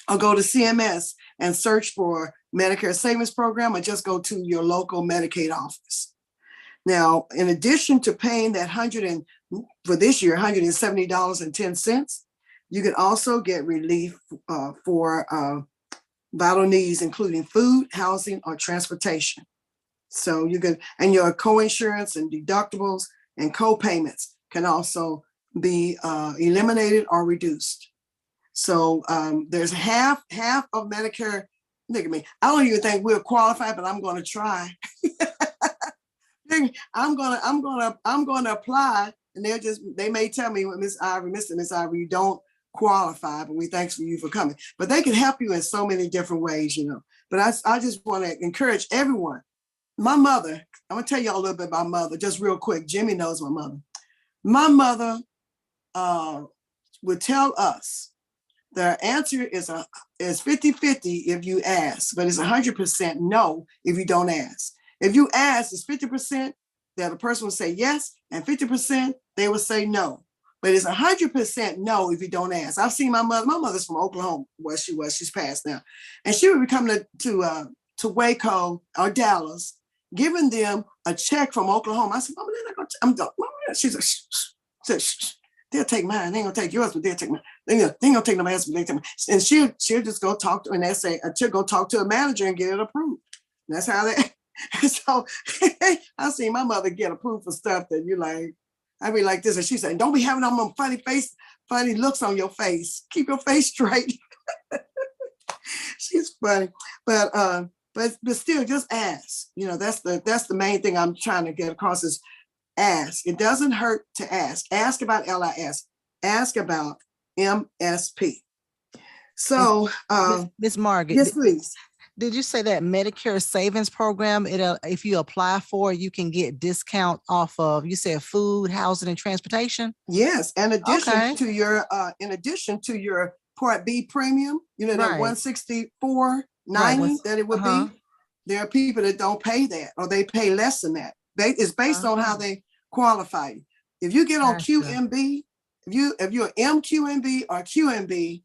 Or go to CMS and search for Medicare Savings Program, or just go to your local Medicaid office. Now, in addition to paying that for this year, $170.10, you can also get relief for vital needs, including food, housing, or transportation. So you can, and your co-insurance and deductibles and co-payments can also be eliminated or reduced. So there's half of Medicare. Look at me. I don't even think we're qualified, but I'm going to try. I'm gonna apply, and they may tell me, well, Miss Ivory, you don't qualify, but we thanks you for coming. But they can help you in so many different ways, But I just want to encourage everyone. My mother, I'm gonna tell y'all a little bit about mother, just real quick. Jimmy knows my mother. My mother would tell us the answer is 50-50 if you ask, but it's 100% no if you don't ask. If you ask, it's 50% that a person will say yes, and 50% they will say no. But it's 100% no if you don't ask. I've seen my mother. My mother's from Oklahoma, where she was. She's passed now, and she would be coming to Waco or Dallas, giving them a check from Oklahoma. I said, Mama, they're not gonna. I'm done. She's like, shh, shh. They'll take mine. They ain't gonna take yours, but they'll take mine. They ain't gonna take my ass, but they take mine. And she'll just go talk to, and they say she'll go talk to a manager and get it approved. And that's how they. So I seen my mother get approved for stuff that you like. I be like this, and she said, "Don't be having them funny looks on your face. Keep your face straight." She's funny, but still, just ask. That's the main thing I'm trying to get across is ask. It doesn't hurt to ask. Ask about LIS. Ask about MSP. So, Miss Margaret, yes, please. Did you say that Medicare savings program? If you apply for it, you can get discount off of, you said food, housing, and transportation? Yes, Okay. in addition to your Part B premium, that Right. 164.90 that it would Uh-huh. be. There are people that don't pay that, or they pay less than that. It's based on how they qualify you. If you get on Gotcha. QMB, if you're MQMB or QMB,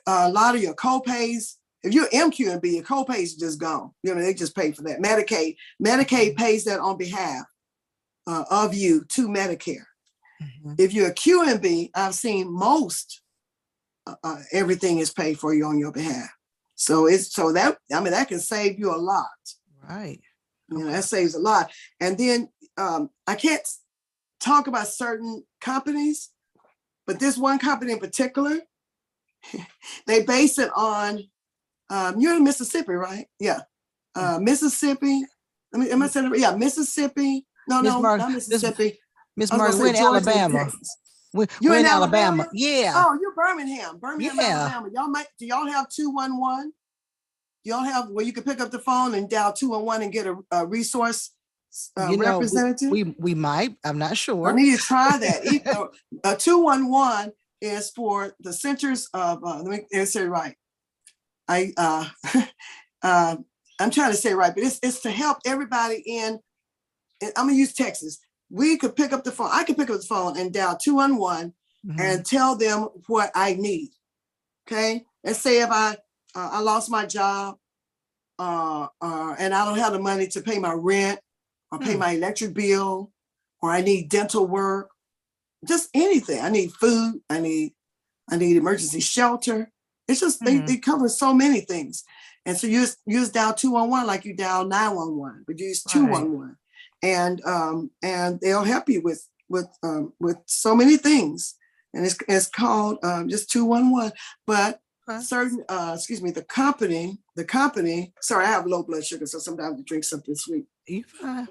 a lot of your co-pays. If you're MQMB, your co-pays just gone. They just pay for that. Medicaid pays that on behalf of you to Medicare. Mhm. If you're a QMB, I've seen most everything is paid for you on your behalf. That can save you a lot. Right. That saves a lot. And then I can't talk about certain companies, but this one company in particular, they base it on, you're in Mississippi, right? Yeah. Mississippi. Am I saying it? Yeah, Mississippi. No, not Mississippi. Miss I was Margaret, gonna we're say in Georgia and Alabama. Texas. We're You're in in Alabama. Alabama? Yeah. Oh, you're Birmingham, Yeah. Alabama. Do y'all have 211? Do y'all have where you can pick up the phone and dial 211 and get a resource representative? We might. I'm not sure. I need to try that. 211 is for the centers of. Let me say it right. I'm trying to say it right, but it's to help everybody in. I'm gonna use Texas. We could pick up the phone. I could pick up the phone and dial 211 and tell them what I need. Okay, let's say if I lost my job, and I don't have the money to pay my rent or pay my electric bill, or I need dental work, just anything. I need food. I need emergency shelter. It's just they cover so many things, and so you just dial 211 like you dial 911, but you use 211, and they'll help you with so many things, and it's called just 211, but. Certain, the company, sorry, I have low blood sugar, so sometimes I drink something sweet. You fine.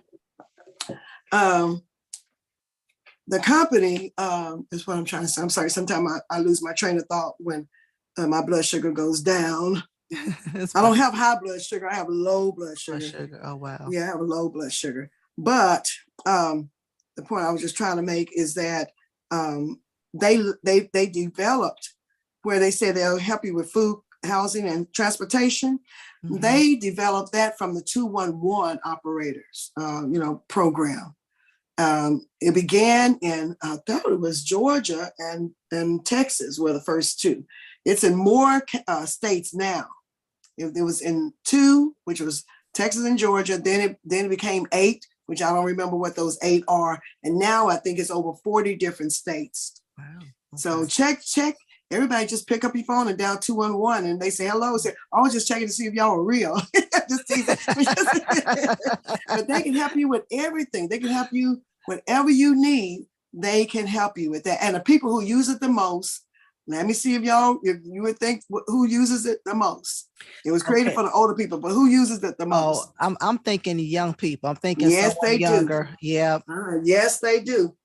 The company is what I'm trying to say. I'm sorry, sometimes I lose my train of thought when my blood sugar goes down. I don't have high blood sugar, I have low blood sugar. Oh, wow. Yeah, I have a low blood sugar. But the point I was just trying to make is that they developed where they say they'll help you with food, housing, and transportation. They developed that from the 211 operators, program. It began in, I thought it was Georgia and Texas were the first two. It's in more states now. It was in 2, which was Texas and Georgia. Then it became 8, which I don't remember what those 8 are. And now I think it's over 40 different states. Wow. Okay. So check. Everybody just pick up your phone and dial 211 and they say hello. Say, I was just checking to see if y'all were real. But they can help you with everything. They can help you whatever you need. They can help you with that. And the people who use it the most, let me see if you would think who uses it the most. It was created for the older people, but who uses it the most? Oh, I'm thinking young people. I'm thinking yes, they younger. Do. Yeah. Yes, they do.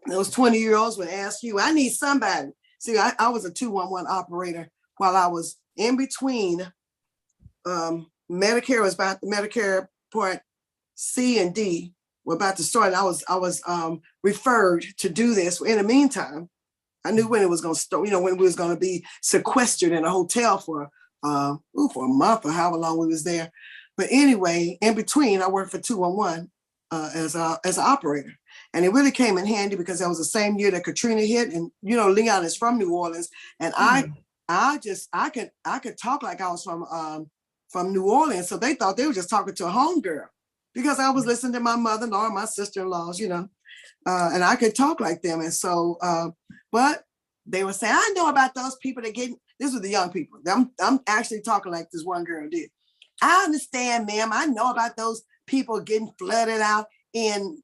Those 20-year-olds would ask you, I need somebody. See, I was a 211 operator while I was in between. Medicare was about the Medicare Part C and D were about to start. And I was referred to do this. In the meantime, I knew when it was going to start, when we was going to be sequestered in a hotel for a month or however long we was there. But anyway, in between, I worked for 211 as an operator. And it really came in handy because that was the same year that Katrina hit. And, Leon is from New Orleans. And I could talk like I was from New Orleans. So they thought they were just talking to a homegirl because I was listening to my mother-in-law and my sister-in-laws, and I could talk like them. And so, but they would say, I know about those people that this was the young people. I'm actually talking like this one girl did. I understand, ma'am. I know about those people getting flooded out in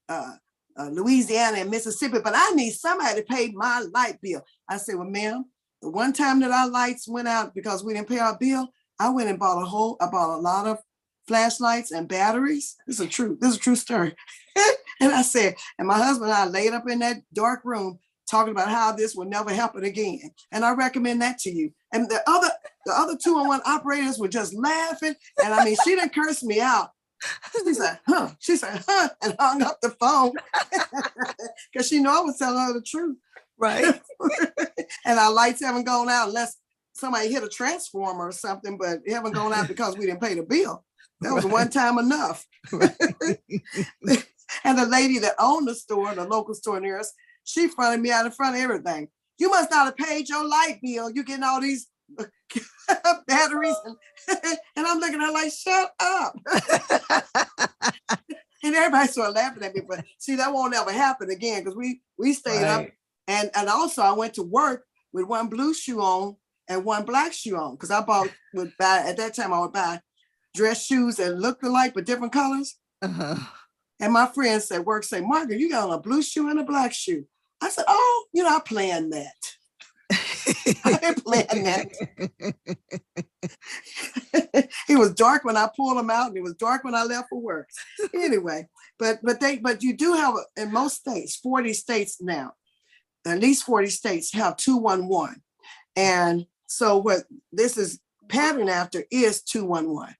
Louisiana and Mississippi, but I need somebody to pay my light bill. I said, well, ma'am, the one time that our lights went out because we didn't pay our bill, I went and bought a lot of flashlights and batteries. This is a true story. And I said, and my husband and I laid up in that dark room talking about how this will never happen again. And I recommend that to you. And the The other 211 operators were just laughing. And I mean, she didn't curse me out. She said, huh. She said, huh, and hung up the phone because she knew I was telling her the truth. Right. And our lights haven't gone out unless somebody hit a transformer or something, but it haven't gone out because we didn't pay the bill. That was one time enough. Right. And the lady that owned the store, the local store near us, she fronted me out in front of everything. You must not have paid your light bill. You're getting all these batteries. And I'm looking at her like, shut up. And everybody started laughing at me. But see, that won't ever happen again because we stayed up. And also I went to work with one blue shoe on and one black shoe on because I at that time I would buy dress shoes that looked alike but different colors. Uh-huh. And my friends at work say, Margaret, you got on a blue shoe and a black shoe. I said, oh, I planned that. I didn't plan that. It was dark when I pulled them out, and it was dark when I left for work. Anyway, but you do have in most states, 40 states now, at least 40 states have 211. And so what this is patterned after is 211.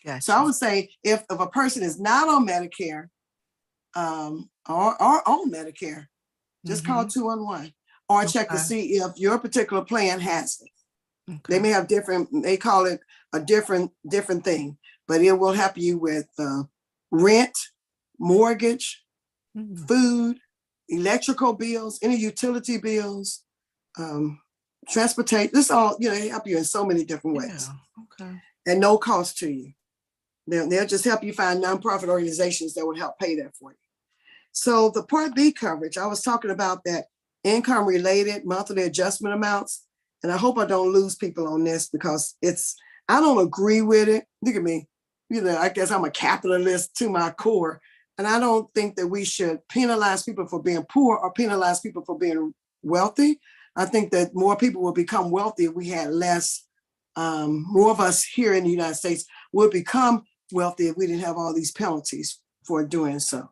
Gotcha. So I would say if a person is not on Medicare or on Medicare, just call 211 or check to see if your particular plan has it. Okay. They may have they call it a different thing, but it will help you with rent, mortgage, food, electrical bills, any utility bills, transportation. This all, help you in so many different ways. Yeah. Okay. And no cost to you. They'll just help you find nonprofit organizations that will help pay that for you. So the Part B coverage, I was talking about that income related monthly adjustment amounts. And I hope I don't lose people on this because I don't agree with it. Look at me. I guess I'm a capitalist to my core. And I don't think that we should penalize people for being poor or penalize people for being wealthy. I think that more people will become wealthy if we had less, more of us here in the United States would become wealthy if we didn't have all these penalties for doing so.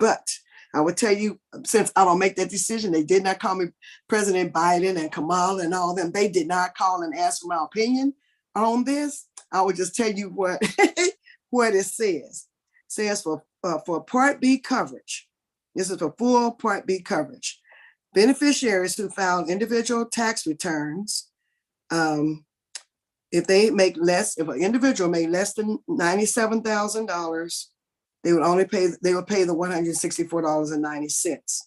But I would tell you, since I don't make that decision, they did not call me President Biden and Kamala and all them. They did not call and ask for my opinion on this. I would just tell you what it says. It says for Part B coverage, this is for full Part B coverage. Beneficiaries who filed individual tax returns, if an individual made less than $97,000, they would pay the $164.90.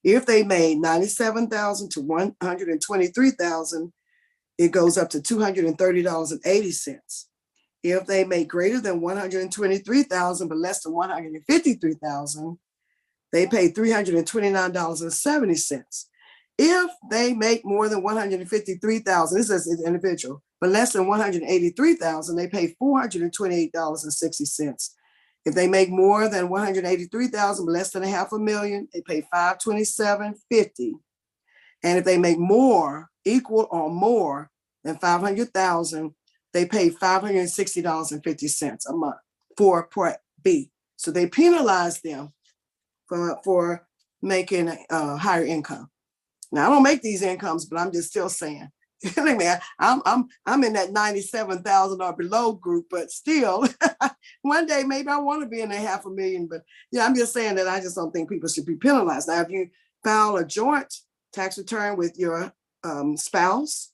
If they made $97,000 to $123,000, it goes up to $230.80. If they make greater than $123,000 but less than $153,000, they pay $329.70. If they make more than $153,000, this is an individual, but less than $183,000, they pay $428.60. If they make more than $183,000, but less than $500,000, they pay $527.50. And if they make more, equal or more than $500,000, they pay $560.50 a month for Part B. So they penalize them for making a higher income. Now I don't make these incomes, but I'm just still saying. Man, I'm in that 97,000 or below group, but still, one day maybe I want to be in the $500,000. But I'm just saying that I just don't think people should be penalized. Now, if you file a joint tax return with your spouse,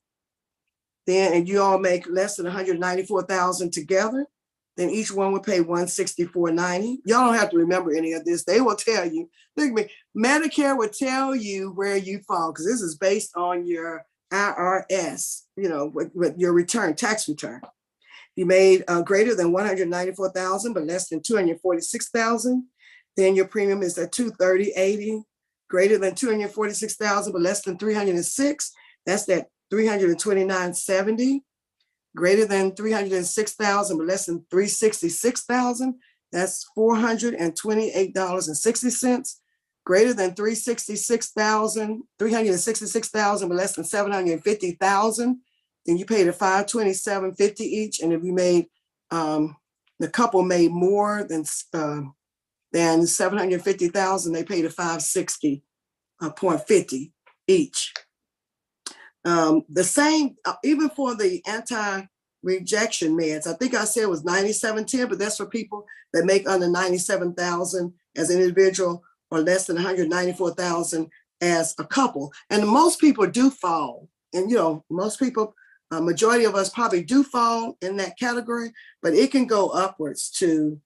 and you all make less than $194,000 together, then each one would pay $164.90. Y'all don't have to remember any of this. They will tell you. Look at me. Medicare will tell you where you fall because this is based on your IRS, with your tax return. You made greater than $194,000, but less than $246,000, then your premium is at $230.80. Greater than $246,000, but less than $306,000, that's that $329.70. Greater than $306,000, but less than $366,000, that's $428.60. Greater than $366,000, but less than $750,000, then you pay the $527.50 each. And if you made the couple made more than $750,000, they pay the $560.50 each. The same, even for the anti-rejection meds, I think I said it was 9710, but that's for people that make under 97,000 as an individual or less than 194,000 as a couple. And most people do fall. And, most people, majority of us probably do fall in that category, but it can go upwards to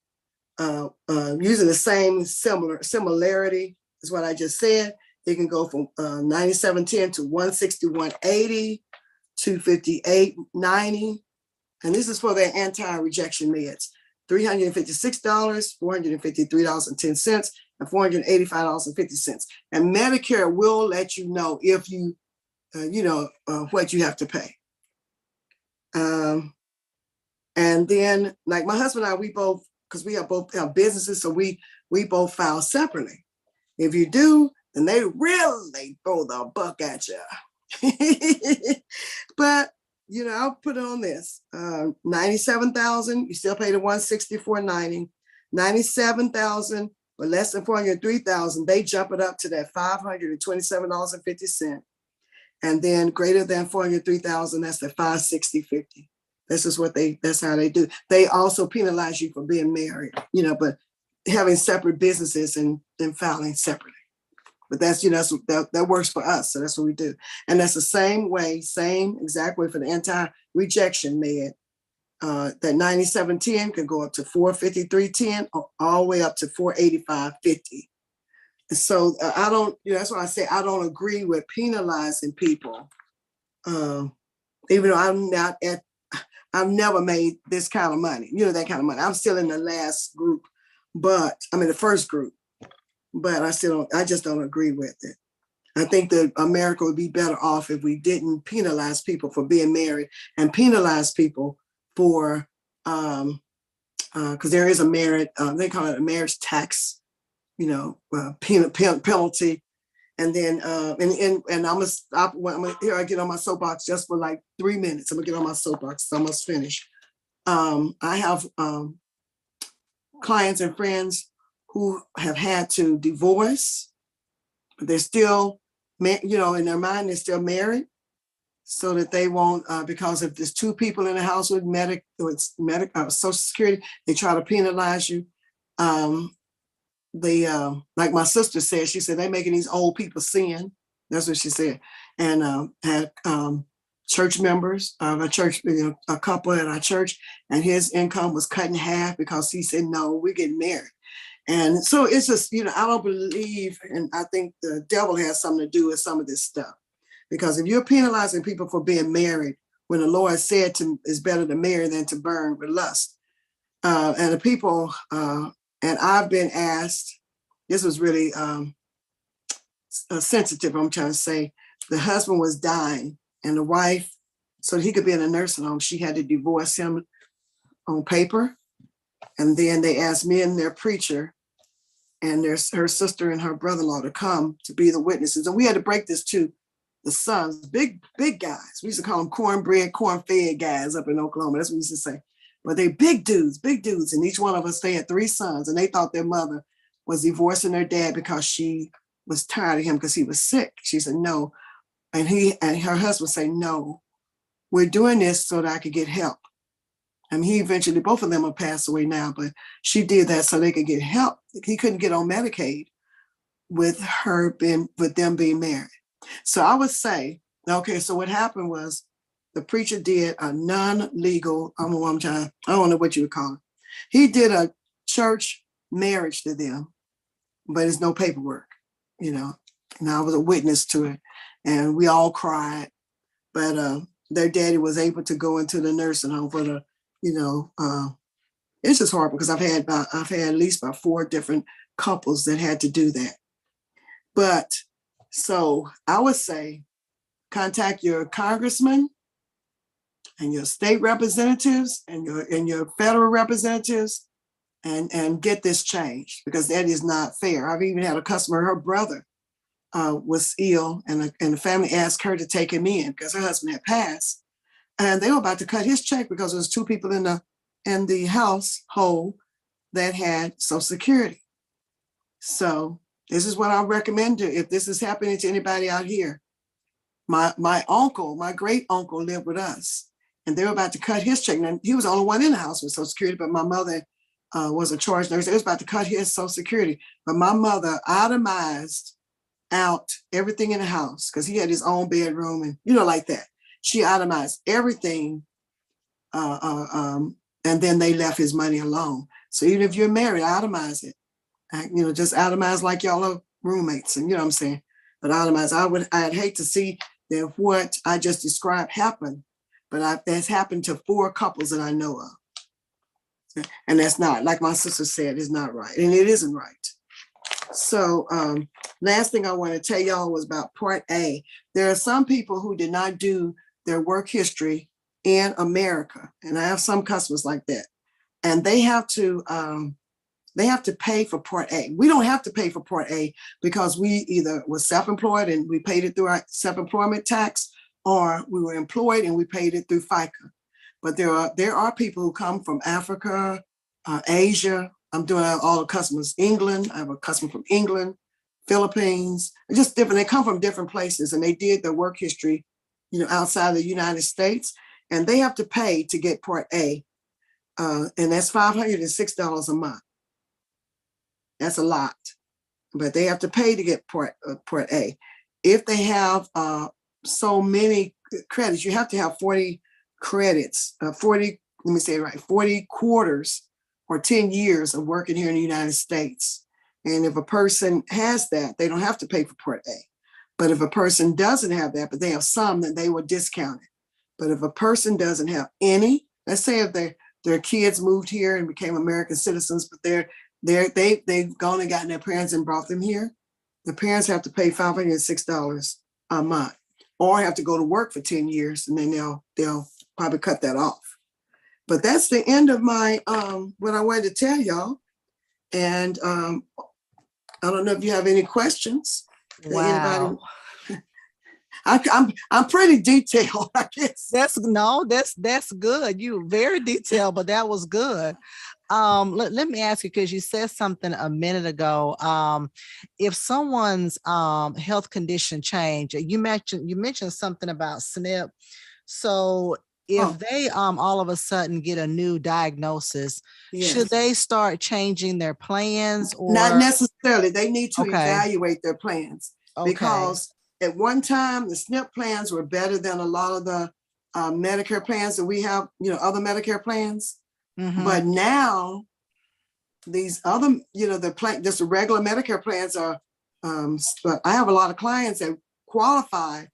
using the same similarity is what I just said. It can go from 9710 to 161.80, 258.90. And this is for their anti-rejection meds. $356, $453.10, and $485.50. And Medicare will let you know if you, what you have to pay. And then, like my husband and I, we both, because we have both have businesses, so we both file separately. If you do, then they really throw the buck at you. But I'll put it on this: 97,000, you still pay the 164.90. 97,000 or less than 403,000, they jump it up to that $527.50. And then greater than 403,000, that's the $560.50. That's how they do. They also penalize you for being married, but having separate businesses and filing separately. But that's, that works for us. So that's what we do. And that's the same exact way for the anti-rejection med. That 9710 can go up to 453.10 or all the way up to 485.50. So I don't, that's why I say I don't agree with penalizing people. Even though I've never made this kind of money, that kind of money. I'm still in the last group, but I'm in the first group, but I just don't agree with it. I think that America would be better off if we didn't penalize people for being married and penalize people for, because there is a merit, they call it a marriage tax, penalty. And then, and I'm gonna stop. Here I get on my soapbox just for like 3 minutes. I'm gonna get on my soapbox. It's almost finished. I have clients and friends who have had to divorce, but they're still, in their mind, they're still married, so that they won't, because if there's two people in the house with Social Security, they try to penalize you. Like my sister said, she said, they're making these old people sin. That's what she said. And had church members of a church, a couple at our church, and his income was cut in half because he said, no, we're getting married. And so it's just, I don't believe, and I think the devil has something to do with some of this stuff. Because if you're penalizing people for being married, when the Lord said it's better to marry than to burn with lust. And the people, and I've been asked, this was really sensitive, I'm trying to say, the husband was dying and the wife, so he could be in a nursing home, she had to divorce him on paper. And then they asked me and their preacher and her sister and her brother-in-law to come to be the witnesses. And we had to break this to the sons, big guys. We used to call them corn-fed guys up in Oklahoma. That's what we used to say. But they big dudes. And each one of us, they had 3 sons, and they thought their mother was divorcing their dad because she was tired of him because he was sick. She said, no. And her husband said, no, we're doing this so that I could get help. I mean, he eventually, both of them have passed away now, but she did that so they could get help. He couldn't get on Medicaid with them being married. So I would say, okay, so what happened was the preacher did a non-legal, I don't know what you would call it. He did a church marriage to them, but it's no paperwork, and I was a witness to it, and we all cried, but their daddy was able to go into the nursing home for the, it's just horrible because I've had at least about 4 different couples that had to do that. But so I would say contact your congressman and your state representatives and your federal representatives and get this changed, because that is not fair. I've even had a customer, her brother was ill, and the family asked her to take him in because her husband had passed. And they were about to cut his check because there was 2 people in the household that had Social Security. So this is what I recommend if this is happening to anybody out here. my uncle, my great uncle lived with us, and they were about to cut his check. And he was the only one in the house with Social Security, but my mother was a charge nurse. They was about to cut his Social Security, but my mother itemized out everything in the house because he had his own bedroom and like that. She itemized everything, and then they left his money alone. So even if you're married, itemize it. Just itemize like y'all are roommates, and what I'm saying. But itemize, I'd hate to see that what I just described happen, but that's happened to 4 couples that I know of, and that's not, like my sister said, is not right, and it isn't right. So last thing I want to tell y'all was about Part A. There are some people who did not do their work history in America, and I have some customers like that, and they have to pay for Part A. We don't have to pay for Part A because we either were self-employed and we paid it through our self-employment tax, or we were employed and we paid it through FICA. But there are people who come from Africa, Asia. I'm doing all the customers, England. I have a customer from England, Philippines, just different. They come from different places, and they did their work history, outside of the United States, and they have to pay to get Part A, and that's $506 a month. That's a lot, but they have to pay to get Part A. If they have so many credits, you have to have 40 credits, 40 quarters or 10 years of working here in the United States. And if a person has that, they don't have to pay for Part A. But if a person doesn't have that, but they have some, then they will discount it. But if a person doesn't have any, let's say if their kids moved here and became American citizens, but they've gone and gotten their parents and brought them here, the parents have to pay $506 a month, or have to go to work for 10 years, and then they'll probably cut that off. But that's the end of my what I wanted to tell y'all. And I don't know if you have any questions. Wow. I'm pretty detailed, I guess. That's good. You very detailed, but that was good. Let me ask you, because you said something a minute ago. If someone's health condition change, you mentioned something about SNP. So if they all of a sudden get a new diagnosis, yes, should they start changing their plans? Or not necessarily? They need to evaluate their plans, because at one time the SNP plans were better than a lot of the Medicare plans that we have, other Medicare plans. Mm-hmm. But now these other, just the regular Medicare plans are, I have a lot of clients that qualify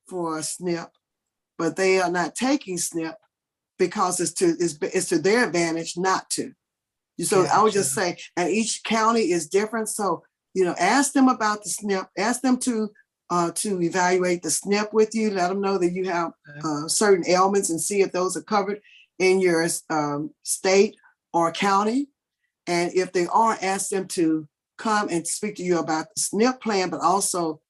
for a SNP, but they are not taking SNP because it's to their advantage not to. So gotcha. I would just say, and each county is different. So, ask them about the SNP, ask them to evaluate the SNP with you, let them know that you have certain ailments, and see if those are covered in your state or county. And if they are, ask them to come and speak to you about the SNP plan, but also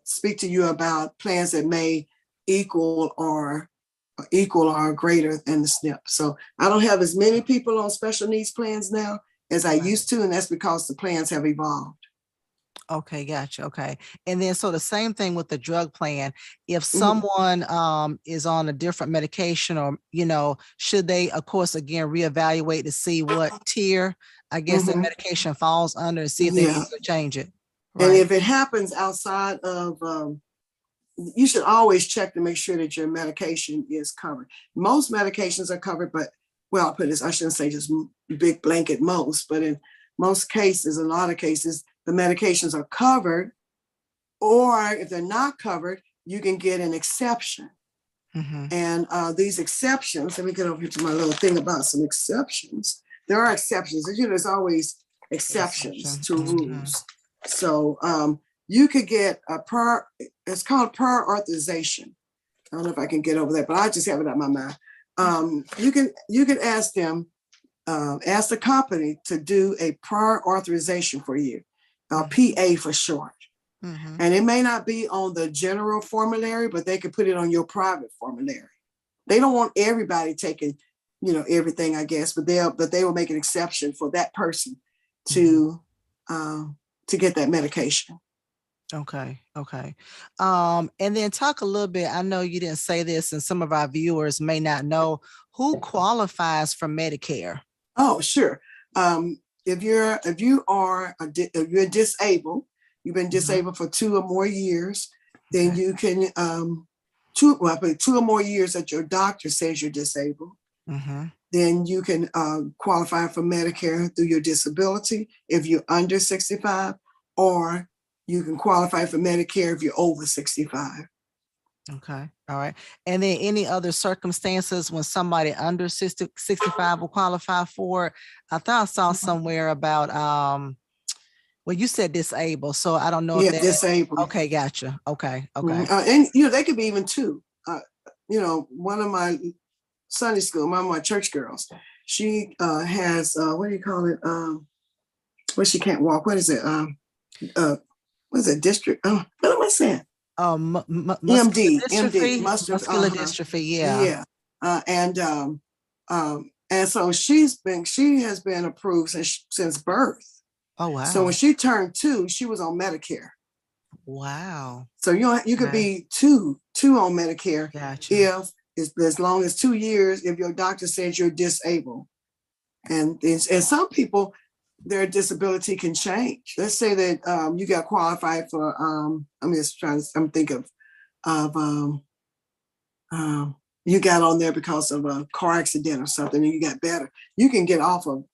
speak to you about plans that may equal or greater than the SNP. So I don't have as many people on special needs plans now as I used to, and that's because the plans have evolved. Okay, gotcha. Okay. And then so the same thing with the drug plan. If someone is on a different medication, or, should they, of course, again, reevaluate to see what tier, I guess, the medication falls under, and see if they need to change it. Right? And if it happens outside of, you should always check to make sure that your medication is covered. Most medications are covered, but, well, I shouldn't say just big blanket most, but in most cases, a lot of cases, the medications are covered, or if they're not covered, you can get an exception. Mm-hmm. And these exceptions, let me get over here to my little thing about some exceptions. There are exceptions. There's always exceptions to rules. So you could get it's called prior authorization. I don't know if I can get over that, but I just have it on my mind. You can ask them, ask the company to do a prior authorization for you. PA for short. Mm-hmm. And it may not be on the general formulary, but they could put it on your private formulary. They don't want everybody taking, everything, I guess, but they will make an exception for that person to get that medication. Okay. Okay. And then talk a little bit. I know you didn't say this, and some of our viewers may not know who qualifies for Medicare. Oh, sure. If you're disabled, you've been disabled for 2 or more years, then Okay. you can but 2 or more years that your doctor says you're disabled, Mm-hmm. then you can qualify for Medicare through your disability if you're under 65, or you can qualify for Medicare if you're over 65. Okay. All right. And then any other circumstances when somebody under 65 will qualify for it? I thought I saw somewhere about well, you said disabled, so I don't know if Yeah, that. disabled. Okay, gotcha. Okay. Okay. And they could be even two. One of my Sunday school, one of my church girls, she has what do you call it? Where she can't walk. What is it? What is it? District? What am I saying? Muscular MD, dystrophy. mustard. Muscular dystrophy. Yeah. Yeah. And so she has been approved since birth. Oh wow. So when she turned 2, she was on Medicare. Wow. So you could be two on Medicare. Gotcha. If as long as 2 years, if your doctor says you're disabled. And some people, their disability can change. Let's say that you got qualified for I'm thinking of you got on there because of a car accident or something, and you got better. You can get off of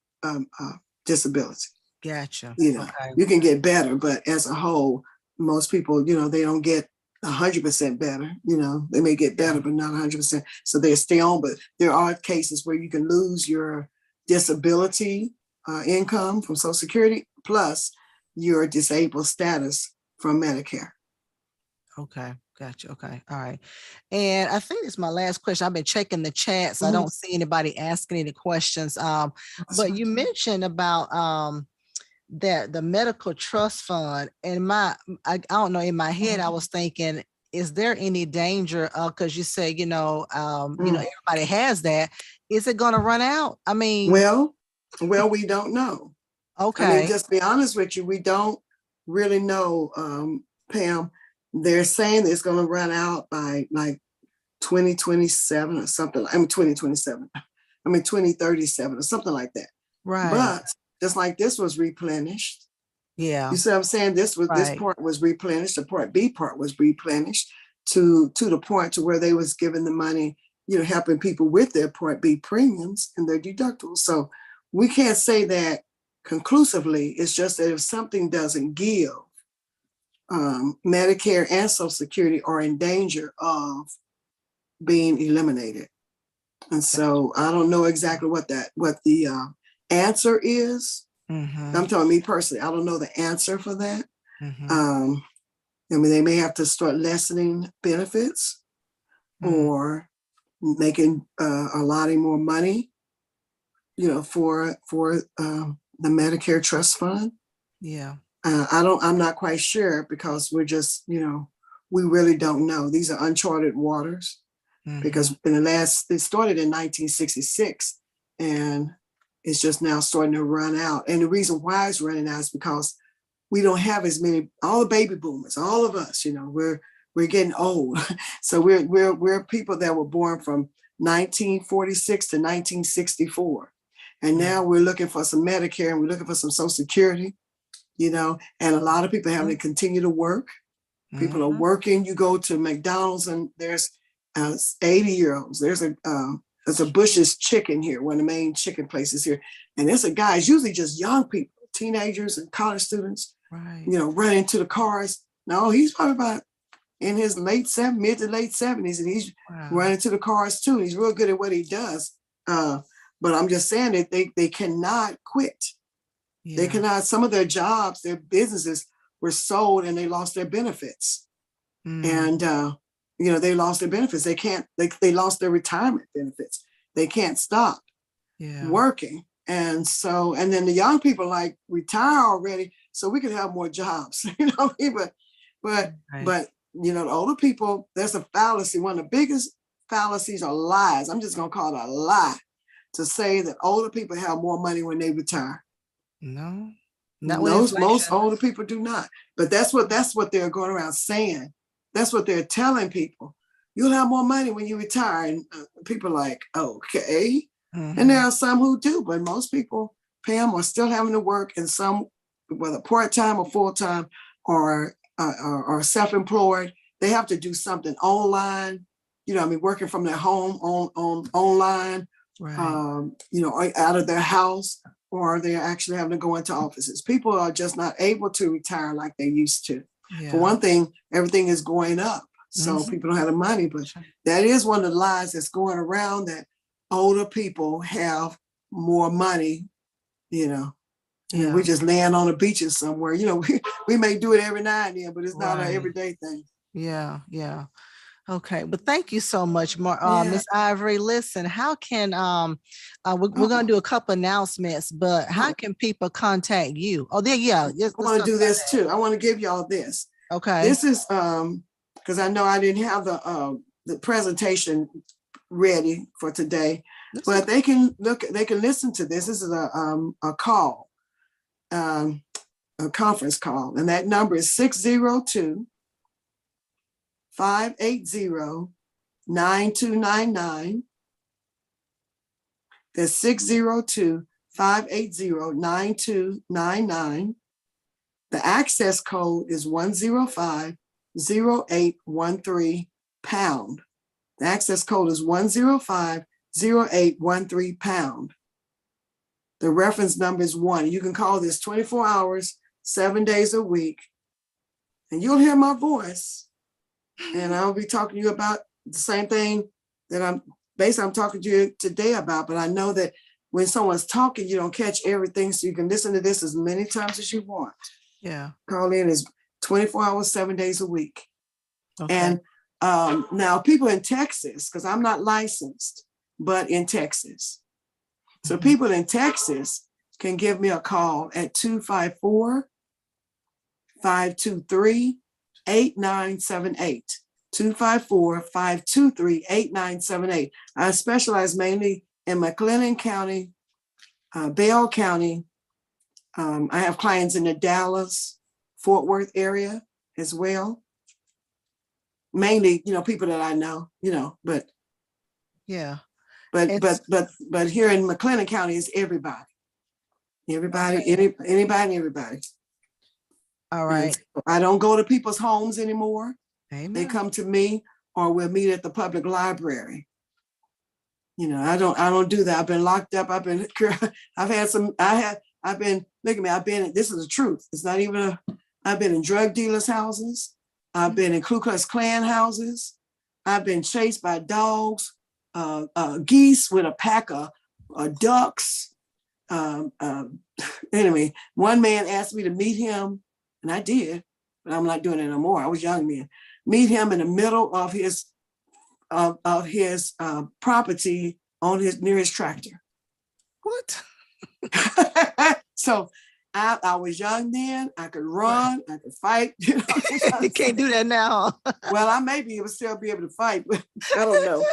disability. Gotcha. Okay. You can get better, but as a whole, most people, they don't get 100% better. They may get better, but not 100%. So they stay on. But there are cases where you can lose your disability income from Social Security plus your disabled status from Medicare. Okay. Gotcha. Okay. All right. And I think it's my last question. I've been checking the chats. I don't see anybody asking any questions. But you mentioned about that the medical trust fund, and I don't know, in my head I was thinking, is there any danger because you say everybody has that, is it going to run out? I mean, well we don't know. Okay. I mean, just be honest with you, we don't really know. Pam, they're saying it's going to run out by like 2027 or something. 2027. 2037 or something like that. Right. But just like this was replenished. Yeah. You see what I'm saying? This part was replenished. The Part B part was replenished to the point to where they was giving the money, helping people with their Part B premiums and their deductibles. So we can't say that conclusively. It's just that if something doesn't give, Medicare and Social Security are in danger of being eliminated. And so I don't know exactly what the answer is. I'm talking me personally. I don't know the answer for that. They may have to start lessening benefits or making allotting more money, for the Medicare trust fund. Yeah. I'm not quite sure because we're just, we really don't know. These are uncharted waters. Because it started in 1966 and it's just now starting to run out. And the reason why it's running out is because we don't have as many, all the baby boomers, all of us, we're getting old. So we're people that were born from 1946 to 1964. And now we're looking for some Medicare and we're looking for some Social Security, and a lot of people having to continue to work. People are working. You go to McDonald's and there's 80-year-olds. There's a Bush's Chicken here, one of the main chicken places here. And there's a guy, it's usually just young people, teenagers and college students, running to the cars. No, he's probably about in his mid to late 70s, and he's running to the cars too. He's real good at what he does. But I'm just saying that they cannot quit. Yeah. They cannot, some of their jobs, their businesses were sold and they lost their benefits. And they lost their benefits. They lost their retirement benefits. They can't stop working. And then the young people retire already so we can have more jobs, but the older people, there's a fallacy. One of the biggest fallacies or lies, I'm just going to call it a lie, to say that older people have more money when they retire. No. Not with Most inflation. older people do not. But that's what they're going around saying. That's what they're telling people. You'll have more money when you retire. And people are like, okay. And there are some who do, but most people, Pam, are still having to work, and some, whether part-time or full-time or self-employed, they have to do something online, working from their home online, Right. out of their house, or they're actually having to go into offices. People are just not able to retire like they used to. Yeah. For one thing, everything is going up. So people don't have the money, but that is one of the lies that's going around, that older people have more money, Yeah. we just land on the beaches somewhere. We may do it every now and then, but it's not an everyday thing. Yeah. Yeah. Okay, but thank you so much, Yeah. Miss Ivory. Listen, how can we're going to do a couple announcements, but how can people contact you? Oh, there, yeah. I want to do this too. I want to give y'all this. Okay. This is because I know I didn't have the presentation ready for today, but they can listen to this. This is a call, a conference call, and that number is 602-580-9299. That's 602-580-9299. The access code is 105-0813 pound. The access code is 105-0813 pound. The reference number is 1. You can call this 24 hours, 7 days a week, and you'll hear my voice. And I'll be talking to you about the same thing that I'm talking to you today about. But I know that when someone's talking, you don't catch everything. So you can listen to this as many times as you want. Yeah. Call in is 24 hours, 7 days a week. Okay. And now people in Texas, because I'm not licensed, but in Texas. So people in Texas can give me a call at 254-523-8978. 254-523-8978. I specialize mainly in McLennan County, Bell County. I have clients in the Dallas, Fort Worth area as well. Mainly, people that I know, but yeah. But here in McLennan County is everybody. Anybody. All right. I don't go to people's homes anymore. Amen. They come to me, or we'll meet at the public library. I don't do that. I've been locked up. I've been, look at me. This is the truth. It's not even I've been in drug dealers' houses. I've been in Ku Klux Klan houses. I've been chased by dogs, geese with a pack of ducks. Anyway, one man asked me to meet him, and I did, but I'm not doing it no more. I was young then. Meet him in the middle of his property near his tractor. What? So I was young then. I could run. I could fight. You can't do that now. Well, I may be able to still be able to fight, but I don't know.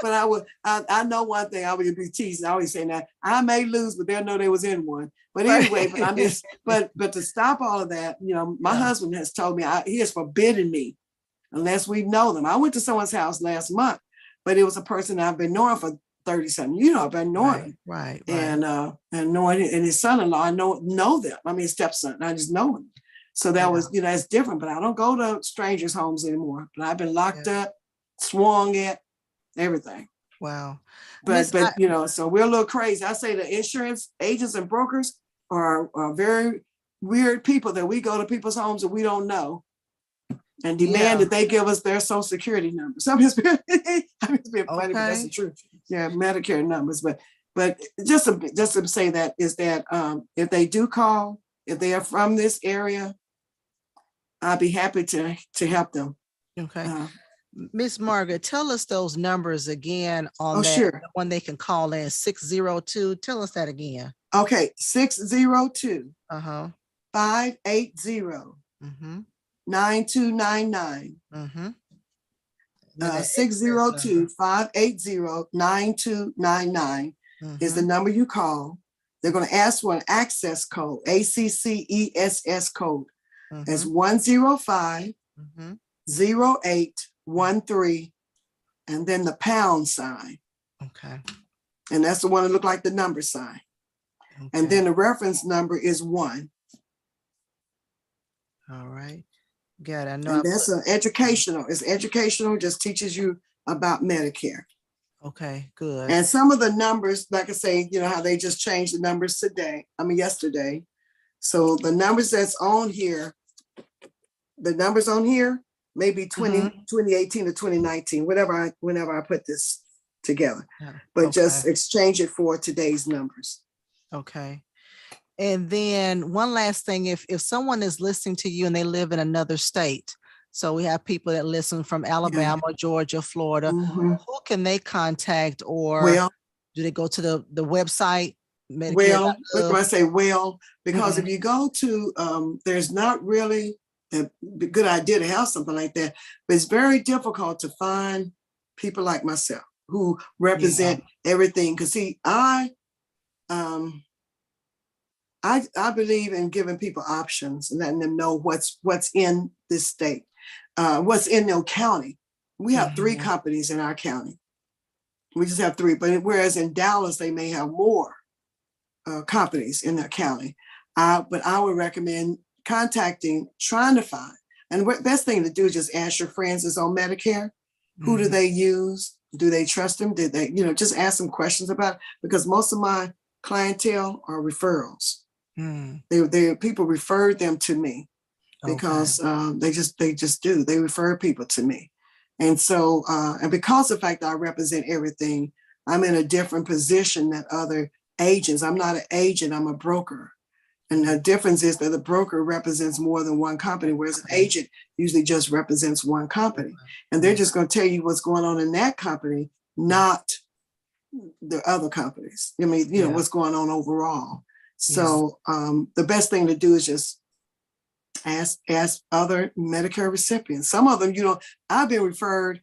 But I know one thing. I would be teasing. I always say that I may lose, but they'll know they was in one. But anyway, but I'm just but to stop all of that, my husband has told me he has forbidden me unless we know them. I went to someone's house last month, but it was a person I've been knowing for 30-something. I've been knowing him. Right. And knowing and his son-in-law, I know them. I mean, his stepson. I just know him. So that was, it's different. But I don't go to strangers' homes anymore. But I've been locked up, swung at, everything. Wow. But so we're a little crazy. I say the insurance agents and brokers are very weird people that we go to people's homes that we don't know and demand that they give us their social security numbers. I'm just being funny, but that's the truth. Yeah, Medicare numbers. But just to say that is that if they do call, if they are from this area, I'll be happy to help them. Okay. Miss Margaret, tell us those numbers again on sure. The one they can call in 602. Tell us that again. Okay, 602 580 9299. 602 580 9299 is the number you call. they're going to ask for an access code, ACCESS code. It's Mhm. 105 Mhm. 0813, and then the pound sign. Okay. And that's the one that look like the number sign. And Okay. then the reference number is 1. All right. Good. I know I And that's put. educational. It's educational, just teaches you about Medicare. Okay. Good. And some of the numbers, like I say, you know how they just changed the numbers yesterday. So the numbers that's on here, the numbers on here may be 2018 to 2019, whenever I put this together. Yeah. But Okay. just exchange it for today's numbers. Okay. And then one last thing, if someone is listening to you and they live in another state, so we have people that listen from Alabama, Georgia, Florida, Mhm. who can they contact, or Well, do they go to the website, look Medicare.gov? when I say because if Mhm. you go to, there's not really a good idea to have something like that, but it's very difficult to find people like myself who represent everything. Because see, um, I believe in giving people options and letting them know what's in this state, what's in their county. We have 3 companies in our county. We just have 3, but whereas in Dallas they may have more companies in their county. But I would recommend trying to find. And the best thing to do is just ask your friends that's on Medicare. Who do they use? Do they trust them? Did they, just ask them questions about it? Because most of my clientele are referrals. They people referred them to me because they just do. They refer people to me. And so, and because of the fact that I represent everything, I'm in a different position than other agents. I'm not an agent, I'm a broker. And the difference is that the broker represents more than one company, whereas an agent usually just represents one company. And they're just going to tell you what's going on in that company, not the other companies. I mean, what's going on overall. So the best thing to do is just ask other Medicare recipients. Some of them, I've been referred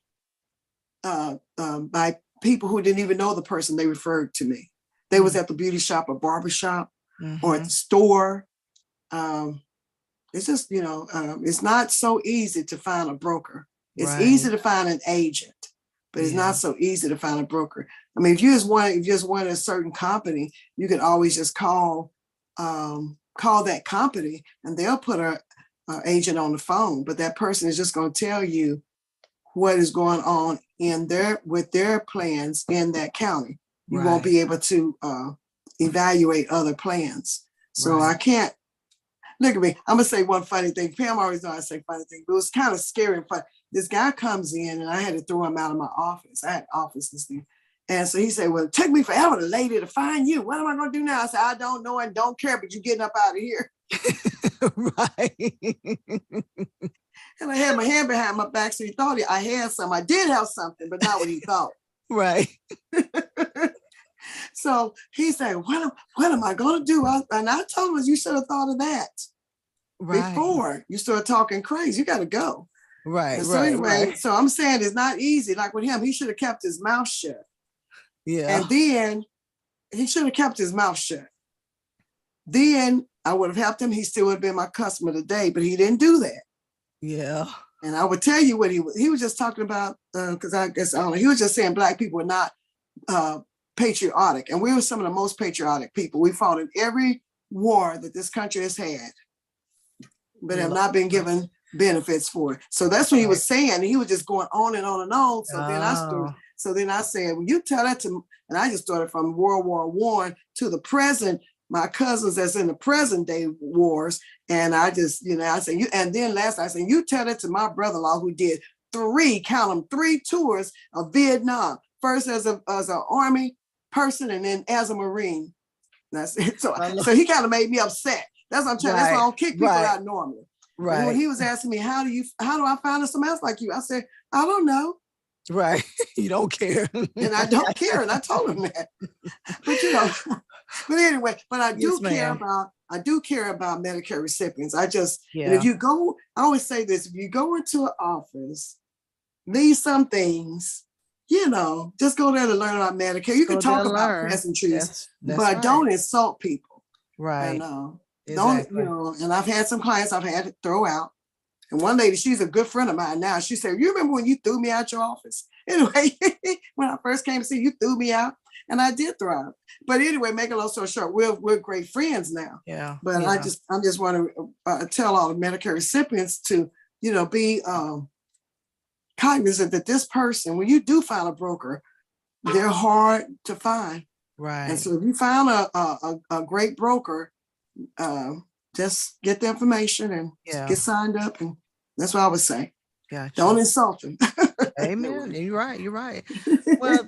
by people who didn't even know the person they referred to me. They was at the beauty shop or barber shop or at the store. It's just, it's not so easy to find a broker. It's easy to find an agent, but it's not so easy to find a broker. I mean, if you just want a certain company, you can always just call that company and they'll put a agent on the phone, but that person is just going to tell you what is going on with their plans in that county. You won't be able to evaluate other plans. So I can't. Look at me. I'm gonna say one funny thing. Pam always knows I say funny things, but it was kind of scary and fun. This guy comes in and I had to throw him out of my office. I had offices there. And so he said, well, it took me forever, the lady, to find you. What am I gonna do now? I said, I don't know and don't care, but you're getting up out of here. And I had my hand behind my back, so he thought I had some. I did have something, but not what he thought. So he said, what am I going to do? And I told him, you should have thought of that before you start talking crazy. You got to go. So anyway, so I'm saying it's not easy. Like with him, he should have kept his mouth shut. And then he should have kept his mouth shut. Then I would have helped him. He still would have been my customer today, but he didn't do that. And I would tell you what he was just talking about, because I guess he was just saying Black people are not patriotic. And we were some of the most patriotic people. We fought in every war that this country has had, but have not been given benefits for it. So that's what he was saying. And he was just going on and on and on. So then I said, well, you tell that to, and I just started from World War I to the present, my cousins that's in the present day wars. And I just, I said, and then last I said, you tell that to my brother-in-law who did 3 tours of Vietnam. First as an Army person and then as a Marine. That's it. So he kind of made me upset. That's what I'm trying. That's why I don't kick people out normally. And when he was asking me, how do I find somebody else like you? I said, I don't know. You don't care. And I don't care. And I told him that. But but anyway, but I do care about Medicare recipients. And if you go, I always say this, if you go into an office, leave some things just go there to learn about Medicare. You can Go there talk to about learn. pleasantries, That's but right. don't insult people. And Right. don't, Exactly. and I've had some clients I've had to throw out. And one lady, she's a good friend of mine now. She said, "You remember when you threw me out your office?" Anyway, when I first came to see you, threw me out, and I did throw out. But anyway, make a long story short, we're great friends now. Yeah. But Yeah. I just want to tell all the Medicare recipients to, be cognizant that this person, when you do find a broker, they're hard to find. Right. And so if you found a great broker, just get the information and get signed up. And that's what I would say. Gotcha. Don't insult them. Amen. You're right. You're right. Well,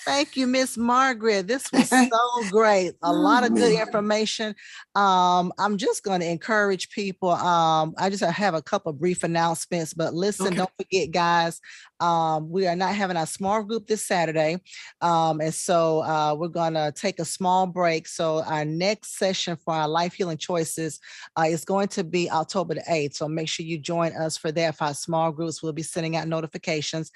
thank you, Miss Margaret. This was so great. A lot of good information. I'm just going to encourage people. I just have a couple of brief announcements, but listen, don't forget, guys, we are not having our small group this Saturday. And so we're going to take a small break. So our next session for our Life Healing Choices is going to be October the 8th. So make sure you join us for that. For our small groups, we'll be sending out notifications.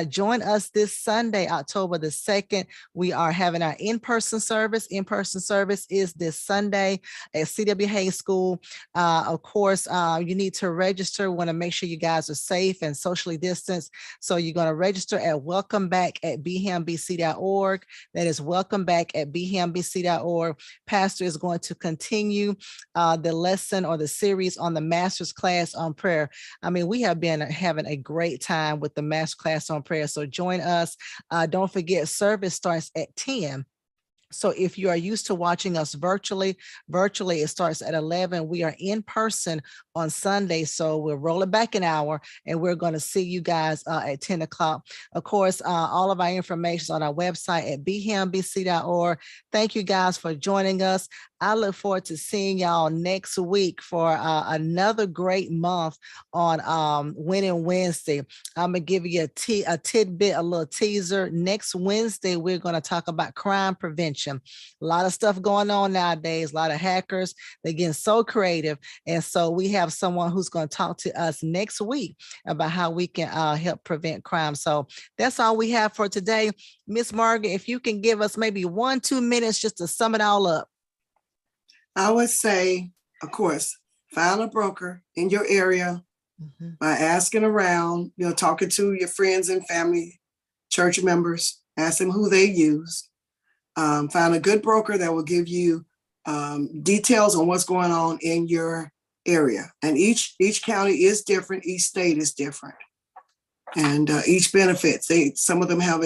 Join us this Sunday, October the 2nd. We are having our in-person service. In-person service is this Sunday at CW Hayes School. Of course, you need to register. We want to make sure you guys are safe and socially distanced. So you're going to register at welcomeback@bhambc.org. That is welcomeback@bhambc.org. Pastor is going to continue the lesson or the series on the master's class on prayer. I mean, we have been having a great time with the master class on prayer. So join us. Don't forget, service starts at 10. So if you are used to watching us virtually it starts at 11. We are in person on Sunday. So we're rolling back an hour and we're going to see you guys at 10 o'clock. Of course, all of our information is on our website at bhambc.org. Thank you guys for joining us. I look forward to seeing y'all next week for another great month on Winning Wednesday. I'm going to give you a tidbit, a little teaser. Next Wednesday, we're going to talk about crime prevention. A lot of stuff going on nowadays, a lot of hackers. They're getting so creative. And so we have someone who's going to talk to us next week about how we can help prevent crime. So that's all we have for today. Miss Margaret, if you can give us maybe 1-2 minutes just to sum it all up. I would say, of course, find a broker in your area by asking around, talking to your friends and family, church members, ask them who they use. Find a good broker that will give you details on what's going on in your area. And each county is different. Each state is different. And each benefits, some of them have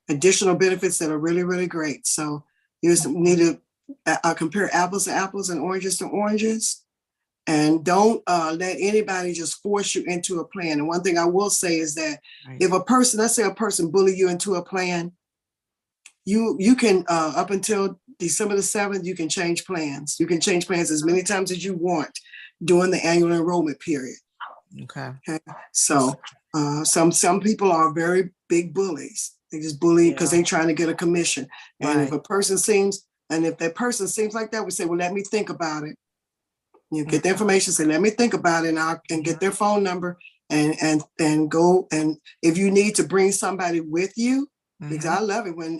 additional benefits that are really, really great. So you need to compare apples to apples and oranges to oranges. And don't let anybody just force you into a plan. And one thing I will say is that if let's say a person bully you into a plan, you can, up until December the 7th, you can change plans. You can change plans as many times as you want during the annual enrollment period. Okay. So some people are very big bullies. They just bully because they're trying to get a commission. And if that person seems like that, we say, well, let me think about it. You get the information, say, let me think about it, and get their phone number and go. And if you need to bring somebody with you, because I love it when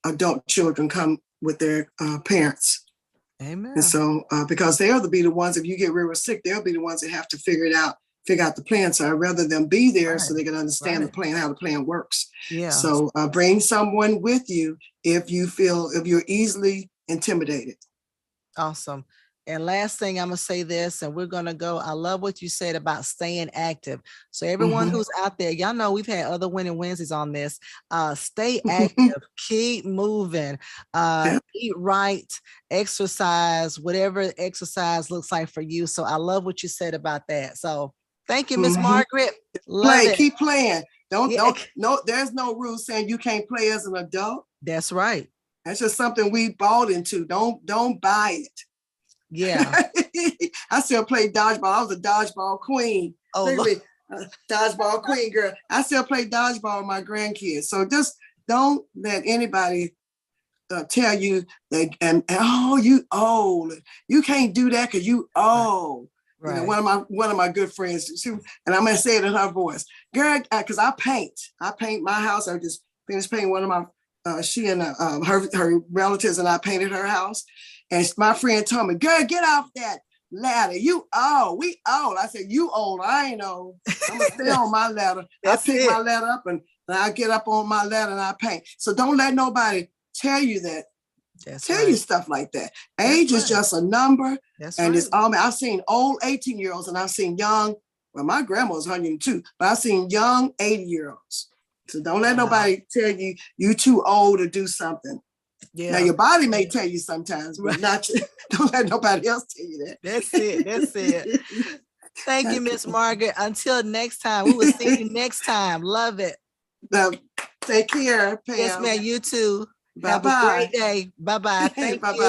adult children come with their parents. Amen. And so because they'll be the ones, if you get real sick, they'll be the ones that have to figure out the plan. So I'd rather them be there so they can understand the plan, how the plan works. Yeah. So bring someone with you if you're easily intimidated. Awesome. And last thing, I'm going to say this, and we're going to go. I love what you said about staying active. So everyone who's out there, y'all know we've had other Winning Wednesdays on this. Stay active, keep moving, eat right, exercise, whatever exercise looks like for you. So I love what you said about that. So thank you, Miss Margaret. Keep playing. There's no rule saying you can't play as an adult. That's right. That's just something we bought into. Don't buy it. Yeah. I still play dodgeball. I was a dodgeball queen. Dodgeball queen, girl. I still play dodgeball with my grandkids. So just don't let anybody tell you that, you old. You can't do that because you old. You know, Right. one of my good friends, and I'm gonna say it in her voice, girl, because I paint my house. I just finished painting one of my she and her relatives and I painted her house, and my friend told me, girl, get off that ladder. You old, we old. I said, you old, I ain't old. I'm gonna stay on my ladder. I pick my ladder up and I get up on my ladder and I paint. So don't let nobody tell you that. Tell you stuff like that. Age is just a number. And it's all. I've seen old 18-year-olds and I've seen young. Well, my grandma was 102, but I've seen young 80-year-olds. So don't let nobody tell you you too old to do something. Yeah. Now your body may tell you sometimes, but not. Don't let nobody else tell you that. That's it. That's it. Thank you, Miss Margaret. Until next time, we will see you next time. Love it. Take care, Pam. Yes, ma'am. You too. Bye-bye. Have a great day. Bye-bye. Thank Bye-bye. you.